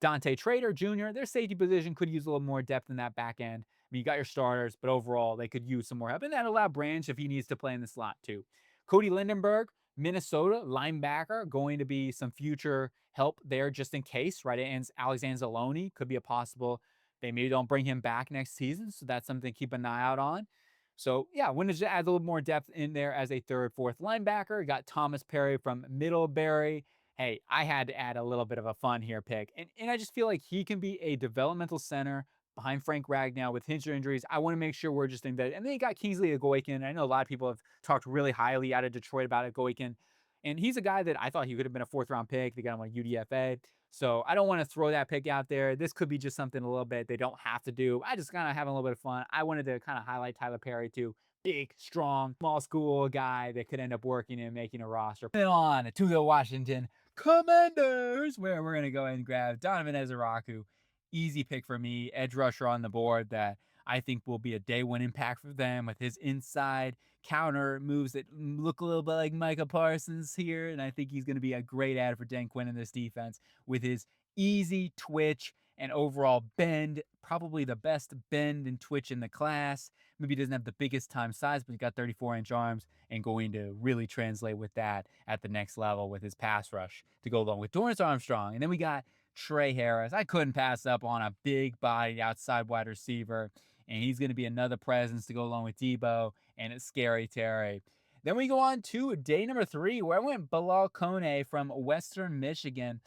Dante Trader Jr., their safety position could use a little more depth in that back end. I mean, you got your starters, but overall, they could use some more help. And that allow Branch if he needs to play in the slot too. Cody Lindenberg, Minnesota linebacker, going to be some future help there just in case, right? And Alexander Zaloni could be a possible. They maybe don't bring him back next season, so that's something to keep an eye out on. So yeah, wanted to add a little more depth in there as a third, fourth linebacker. Got Thomas Perry from Middlebury. Hey, I had to add a little bit of a fun here pick. And I just feel like he can be a developmental center behind Frank Ragnow with hinge injuries. I want to make sure we're just in that. And then you got Kingsley Agoikin. I know a lot of people have talked really highly out of Detroit about Agoikin. And he's a guy that I thought he could have been a fourth round pick. They got him on UDFA. So I don't want to throw that pick out there. This could be just something a little bit they don't have to do. I just kind of having a little bit of fun. I wanted to kind of highlight Tyler Perry too. Big, strong, small school guy that could end up working and making a roster. Then on to the Washington Commanders, where we're going to go ahead and grab Donovan Ezeraku. Easy pick for me. Edge rusher on the board that I think will be a day one impact for them with his inside counter moves that look a little bit like Micah Parsons here. And I think he's going to be a great add for Dan Quinn in this defense with his easy twitch and overall bend, probably the best bend and twitch in the class. Maybe he doesn't have the biggest time size, but he's got 34-inch arms and going to really translate with that at the next level with his pass rush to go along with Dorrance Armstrong. And then we got Trey Harris. I couldn't pass up on a big bodied outside wide receiver, and he's going to be another presence to go along with Debo and it's Scary Terry. Then we go on to day number 3, where I went Bilal Kone from Western Michigan.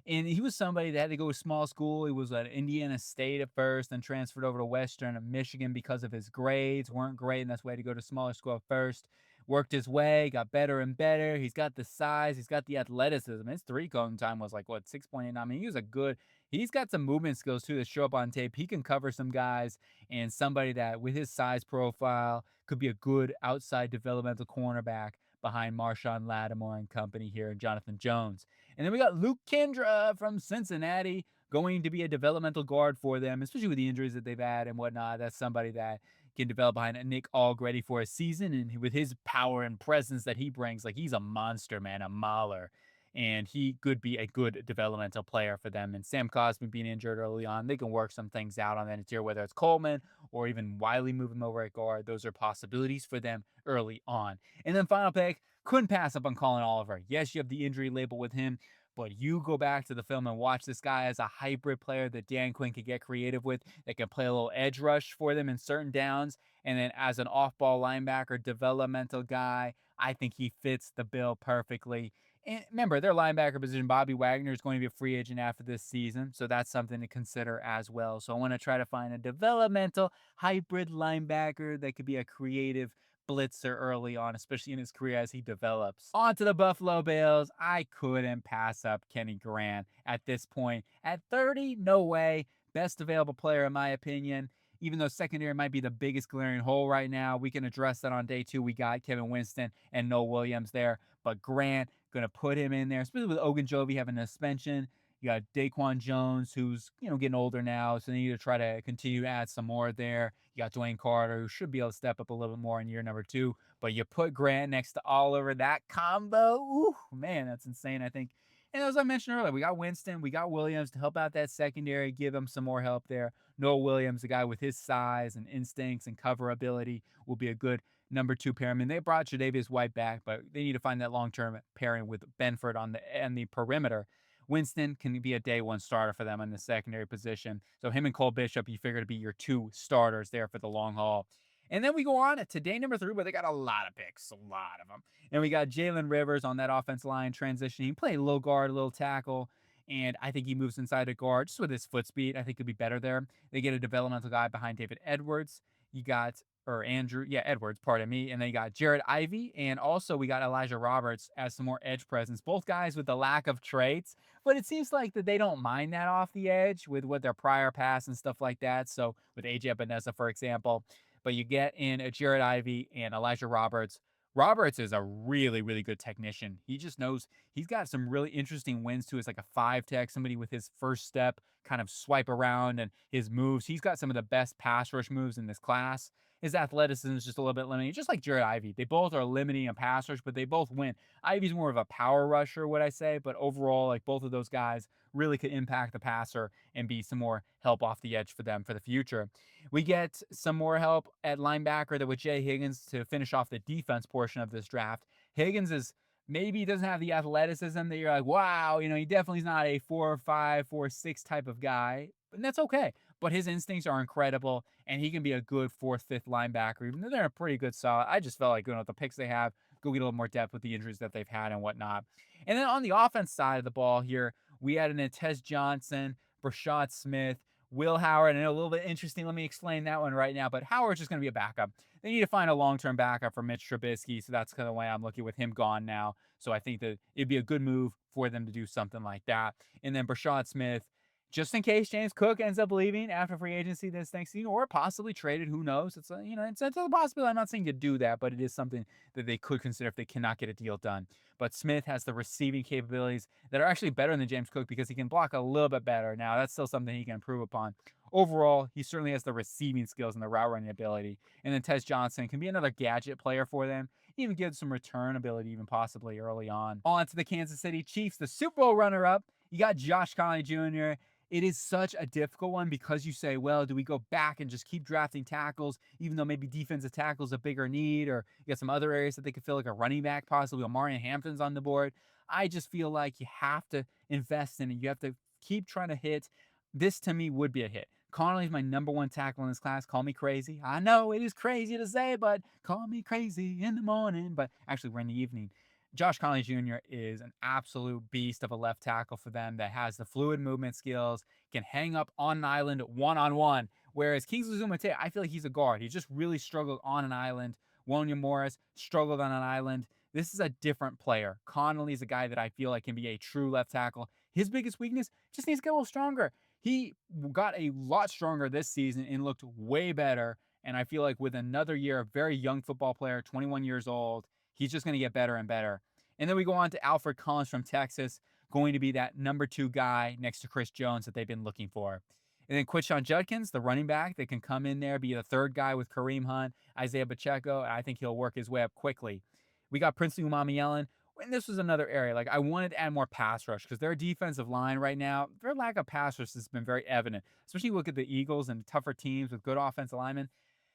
And he was somebody that had to go to small school. He was at Indiana State at first, then transferred over to Western Michigan because of his grades weren't great, and that's why he had to go to smaller school at first. Worked his way, got better and better. He's got the size, he's got the athleticism. His 3-cone time was like, 6.8? I mean, he's got some movement skills too that show up on tape. He can cover some guys, and somebody that with his size profile could be a good outside developmental cornerback behind Marshawn Lattimore and company here, and Jonathan Jones. And then we got Luke Kendra from Cincinnati going to be a developmental guard for them, especially with the injuries that they've had and whatnot. That's somebody that can develop behind Nick Algretti for a season. And with his power and presence that he brings, like he's a monster, man, a mauler. And he could be a good developmental player for them. And Sam Cosmi being injured early on, they can work some things out on that interior, whether it's Coleman or even Wiley moving him over at guard. Those are possibilities for them early on. And then final pick, couldn't pass up on Colin Oliver. Yes, you have the injury label with him, but you go back to the film and watch this guy as a hybrid player that Dan Quinn can get creative with, that can play a little edge rush for them in certain downs. And then as an off-ball linebacker, developmental guy, I think he fits the bill perfectly. And remember, their linebacker position, Bobby Wagner, is going to be a free agent after this season. So that's something to consider as well. So I want to try to find a developmental hybrid linebacker that could be a creative blitzer early on, especially in his career as he develops. On to the Buffalo Bills. I couldn't pass up Kenny Grant at this point. At 30, no way. Best available player, in my opinion. Even though secondary might be the biggest glaring hole right now, we can address that on day 2. We got Kevin Winston and Noah Williams there. But Grant Going to put him in there, especially with Ogunjobi having a suspension. You got Daquan Jones, who's getting older now, so they need to try to continue to add some more there. You got Dwayne Carter, who should be able to step up a little bit more in year number 2. But you put Grant next to Oliver, that combo, ooh, man, that's insane. I think. And as I mentioned earlier, we got Winston, we got Williams to help out that secondary, give them some more help there. Noah Williams, a guy with his size and instincts and cover ability, will be a good number 2 pair. I mean, they brought Tre'Davious White back, but they need to find that long-term pairing with Benford on the perimeter. Winston can be a day 1 starter for them in the secondary position. So him and Cole Bishop, you figure to be your 2 starters there for the long haul. And then we go on to day number 3, where they got a lot of picks, a lot of them. And we got Jalen Rivers on that offense line transitioning. He played low guard, little tackle, and I think he moves inside a guard just with his foot speed. I think he'll be better there. They get a developmental guy behind David Edwards. You got Edwards, pardon me. And then you got Jared Ivey. And also we got Elijah Roberts as some more edge presence. Both guys with the lack of traits, but it seems like that they don't mind that off the edge with what their prior pass and stuff like that. So with AJ Epinesa, for example, but you get in a Jared Ivey and Elijah Roberts. Roberts is a really, really good technician. He just knows he's got some really interesting wins to his like a 5-tech, somebody with his first step kind of swipe around and his moves. He's got some of the best pass rush moves in this class. His athleticism is just a little bit limiting, just like Jared Ivey. They both are limiting a pass rush, but they both win. Ivey's more of a power rusher, would I say, but overall, like both of those guys really could impact the passer and be some more help off the edge for them for the future. We get some more help at linebacker with Jay Higgins to finish off the defense portion of this draft. Higgins is maybe he doesn't have the athleticism that you're like, wow, he definitely is not a 4.5, 4.6 type of guy, and that's okay. But his instincts are incredible, and he can be a good 4th, 5th linebacker, even though they're a pretty good solid. I just felt like, the picks they have, go get a little more depth with the injuries that they've had and whatnot. And then on the offense side of the ball here, we had an Tez Johnson, Brashad Smith, Will Howard. I know a little bit interesting. Let me explain that one right now. But Howard's just going to be a backup. They need to find a long-term backup for Mitch Trubisky. So that's kind of the way I'm looking with him gone now. So I think that it'd be a good move for them to do something like that. And then Brashad Smith, just in case James Cook ends up leaving after free agency this next season, or possibly traded, who knows? It's a possibility. I'm not saying to do that, but it is something that they could consider if they cannot get a deal done. But Smith has the receiving capabilities that are actually better than James Cook because he can block a little bit better. Now, that's still something he can improve upon. Overall, he certainly has the receiving skills and the route running ability. And then Tez Johnson can be another gadget player for them. Even give some return ability, even possibly early on. On to the Kansas City Chiefs, the Super Bowl runner-up. You got Josh Connolly Jr. It is such a difficult one because you say, well, do we go back and just keep drafting tackles, even though maybe defensive tackle is a bigger need, or you got some other areas that they could fill, like a running back, possibly Omarion Hampton's on the board. I just feel like you have to invest in it. You have to keep trying to hit. This, to me, would be a hit. Connolly is my number 1 tackle in this class. Call me crazy. I know it is crazy to say, but call me crazy in the morning. But actually, we're in the evening. Josh Connolly Jr. is an absolute beast of a left tackle for them that has the fluid movement skills, can hang up on an island one-on-one. Whereas Kingsley Zumate, I feel like he's a guard. He just really struggled on an island. William Morris struggled on an island. This is a different player. Connolly is a guy that I feel like can be a true left tackle. His biggest weakness just needs to get a little stronger. He got a lot stronger this season and looked way better. And I feel like with another year, a very young football player, 21 years old, he's just going to get better and better. And then we go on to Alfred Collins from Texas, going to be that number 2 guy next to Chris Jones that they've been looking for. And then Quinshon Judkins, the running back that can come in there, be the 3rd guy with Kareem Hunt, Isaiah Pacheco, and I think he'll work his way up quickly. We got Princely Umamielen, and this was another area. Like, I wanted to add more pass rush because their defensive line right now, their lack of pass rush has been very evident. Especially you look at the Eagles and tougher teams with good offensive linemen.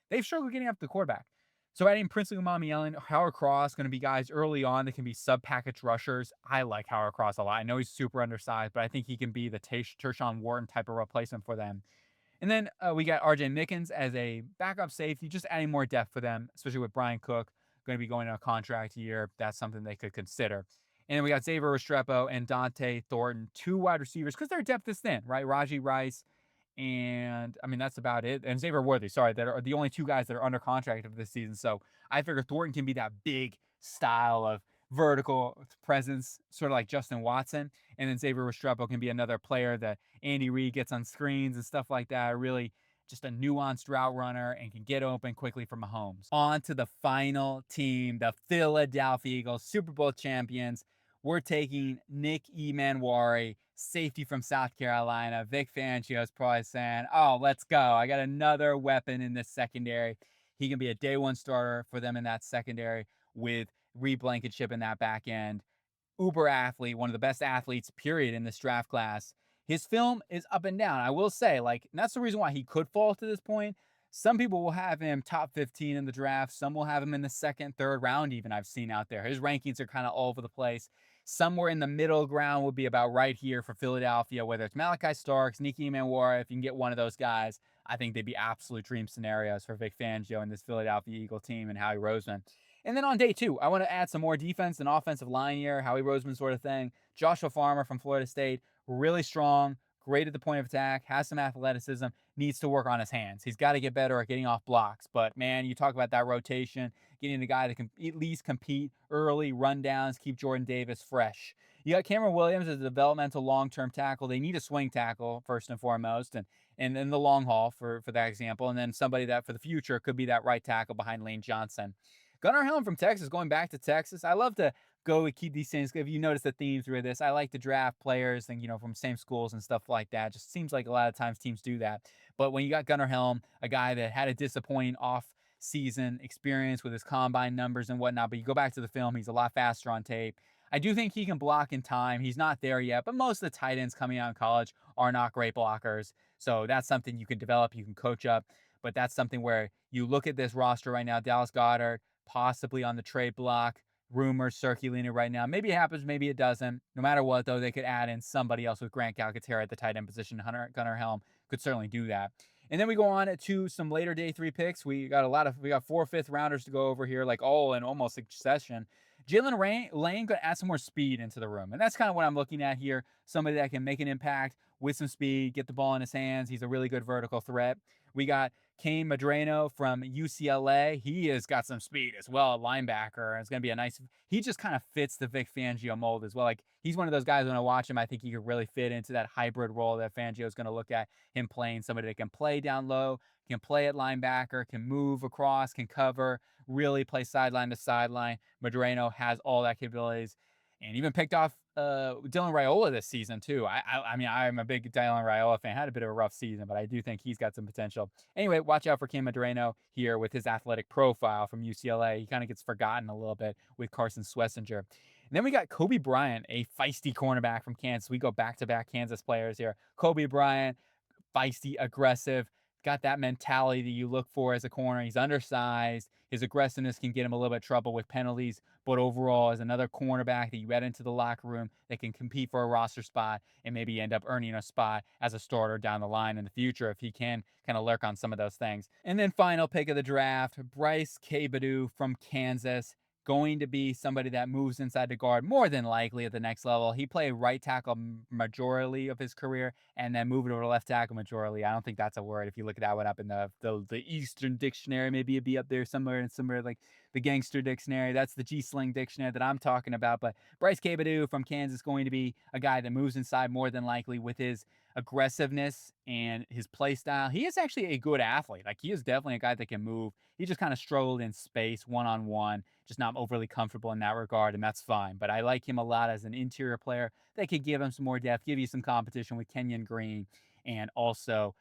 They've struggled getting up the quarterback. So adding Princely Umamielen, Howard Cross, going to be guys early on that can be sub-package rushers. I like Howard Cross a lot. I know he's super undersized, but I think he can be the Tershawn Wharton type of replacement for them. And then we got R.J. Mickens as a backup safety, just adding more depth for them, especially with Brian Cook going to be going on a contract year. That's something they could consider. And then we got Xavier Restrepo and Dante Thornton, 2 wide receivers, because their depth is thin, right? Raji Rice, and I mean, that's about it. And Xavier Worthy, sorry, that are the only 2 guys that are under contract of this season. So I figure Thornton can be that big style of vertical presence, sort of like Justin Watson. And then Xavier Restrepo can be another player that Andy Reid gets on screens and stuff like that. Really just a nuanced route runner and can get open quickly for Mahomes. On to the final team, the Philadelphia Eagles, Super Bowl champions. we're taking Nick Emanwari, safety from South Carolina. Vic Fangio is probably saying, oh, let's go. I got another weapon in this secondary. He can be a day one starter for them in that secondary with Reed Blankenship in that back end. Uber athlete, one of the best athletes, period, in this draft class. His film is up and down. I will say, like, that's the reason why he could fall to this point. Some people will have him top 15 in the draft. Some will have him in the second, third round, even I've seen out there. His rankings are kind of all over the place. Somewhere in the middle ground would be about right here for Philadelphia, whether it's Malachi Starks, Nicky Manwara. If you can get one of those guys, I think they'd be absolute dream scenarios for Vic Fangio and this Philadelphia Eagle team and Howie Roseman. And then on day two, I want to add some more defense and offensive line here, Howie Roseman sort of thing. Joshua Farmer from Florida State, really strong, great at the point of attack, has some athleticism, needs to work on his hands. He's got to get better at getting off blocks. But man, you talk about that rotation, getting a guy that can at least compete early, rundowns, keep Jordan Davis fresh. You got Cameron Williams as a developmental long-term tackle. They need a swing tackle first and foremost, and in the long haul for that example, and then somebody that for the future could be that right tackle behind Lane Johnson. Gunnar Helm from Texas, going back to Texas. I love to go and keep these things. If you notice the theme through this, I like to draft players and from same schools and stuff like that. Just seems like a lot of times teams do that. But when you got Gunnar Helm, a guy that had a disappointing off season experience with his combine numbers and whatnot, but you go back to the film, he's a lot faster on tape. I do think he can block in time. He's not there yet, but most of the tight ends coming out in college are not great blockers. So that's something you can develop, you can coach up. But that's something where you look at this roster right now, Dallas Goedert, possibly on the trade block. Rumors circulating right now. Maybe it happens, maybe it doesn't. No matter what, though, they could add in somebody else with Grant Calcaterra at the tight end position. Gunnar Helm could certainly do that. And then we go on to some later day three picks. We got 4 fifth rounders to go over here, like all in almost succession. Jalen Lane could add some more speed into the room. And that's kind of what I'm looking at here. Somebody that can make an impact with some speed, get the ball in his hands. He's a really good vertical threat. We got Kane Madrano from UCLA. He has got some speed as well, a linebacker. It's going to be a nice, he just kind of fits the Vic Fangio mold as well. Like, he's one of those guys, when I watch him, I think he could really fit into that hybrid role that Fangio is going to look at him playing. Somebody that can play down low, can play at linebacker, can move across, can cover, really play sideline to sideline. Madrano has all that capabilities. And even picked off Dylan Raiola this season, too. I mean, I'm a big Dylan Raiola fan. Had a bit of a rough season, but I do think he's got some potential. Anyway, watch out for Cam Madrano here with his athletic profile from UCLA. He kind of gets forgotten a little bit with Carson Swessinger. And then we got Kobe Bryant, a feisty cornerback from Kansas. We go back-to-back Kansas players here. Kobe Bryant, feisty, aggressive, got that mentality that you look for as a corner. He's undersized. His aggressiveness can get him a little bit of trouble with penalties, but overall is another cornerback that you add into the locker room that can compete for a roster spot and maybe end up earning a spot as a starter down the line in the future if he can kind of lurk on some of those things. And then final pick of the draft, Bryce Cabedu from Kansas. Going to be somebody that moves inside the guard more than likely at the next level. He played right tackle majority of his career and then moved over to left tackle majority. I don't think that's a word. If you look at that one up in the Eastern Dictionary, maybe it'd be up there somewhere like the Gangster Dictionary. That's the G-Sling Dictionary that I'm talking about. But Bryce Cabedu from Kansas going to be a guy that moves inside more than likely with his aggressiveness and his play style. He is actually a good athlete. Like, he is definitely a guy that can move. He just kind of struggled in space one-on-one, just not overly comfortable in that regard, and that's fine. But I like him a lot as an interior player that could give him some more depth, give you some competition with Kenyon Green and also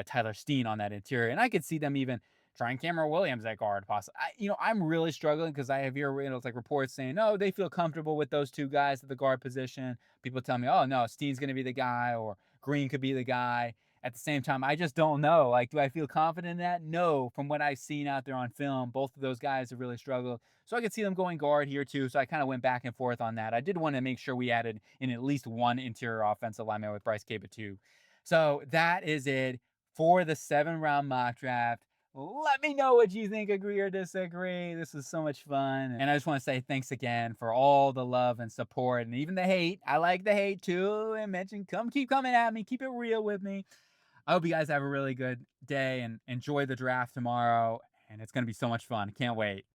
Tyler Steen on that interior. And I could see them even trying Cameron Williams at guard, possibly. I'm really struggling because I have here, like reports saying, oh, they feel comfortable with those two guys at the guard position. People tell me, oh, no, Steen's going to be the guy or Green could be the guy. At the same time, I just don't know. Like, do I feel confident in that? No. From what I've seen out there on film, both of those guys have really struggled. So I could see them going guard here too. So I kind of went back and forth on that. I did want to make sure we added in at least one interior offensive lineman with Bryce Cabedu. So that is it for the 7-round mock draft. Let me know what you think, agree or disagree. This was so much fun. And I just want to say thanks again for all the love and support and even the hate. I like the hate too. And keep coming at me. Keep it real with me. I hope you guys have a really good day and enjoy the draft tomorrow. And it's going to be so much fun. Can't wait.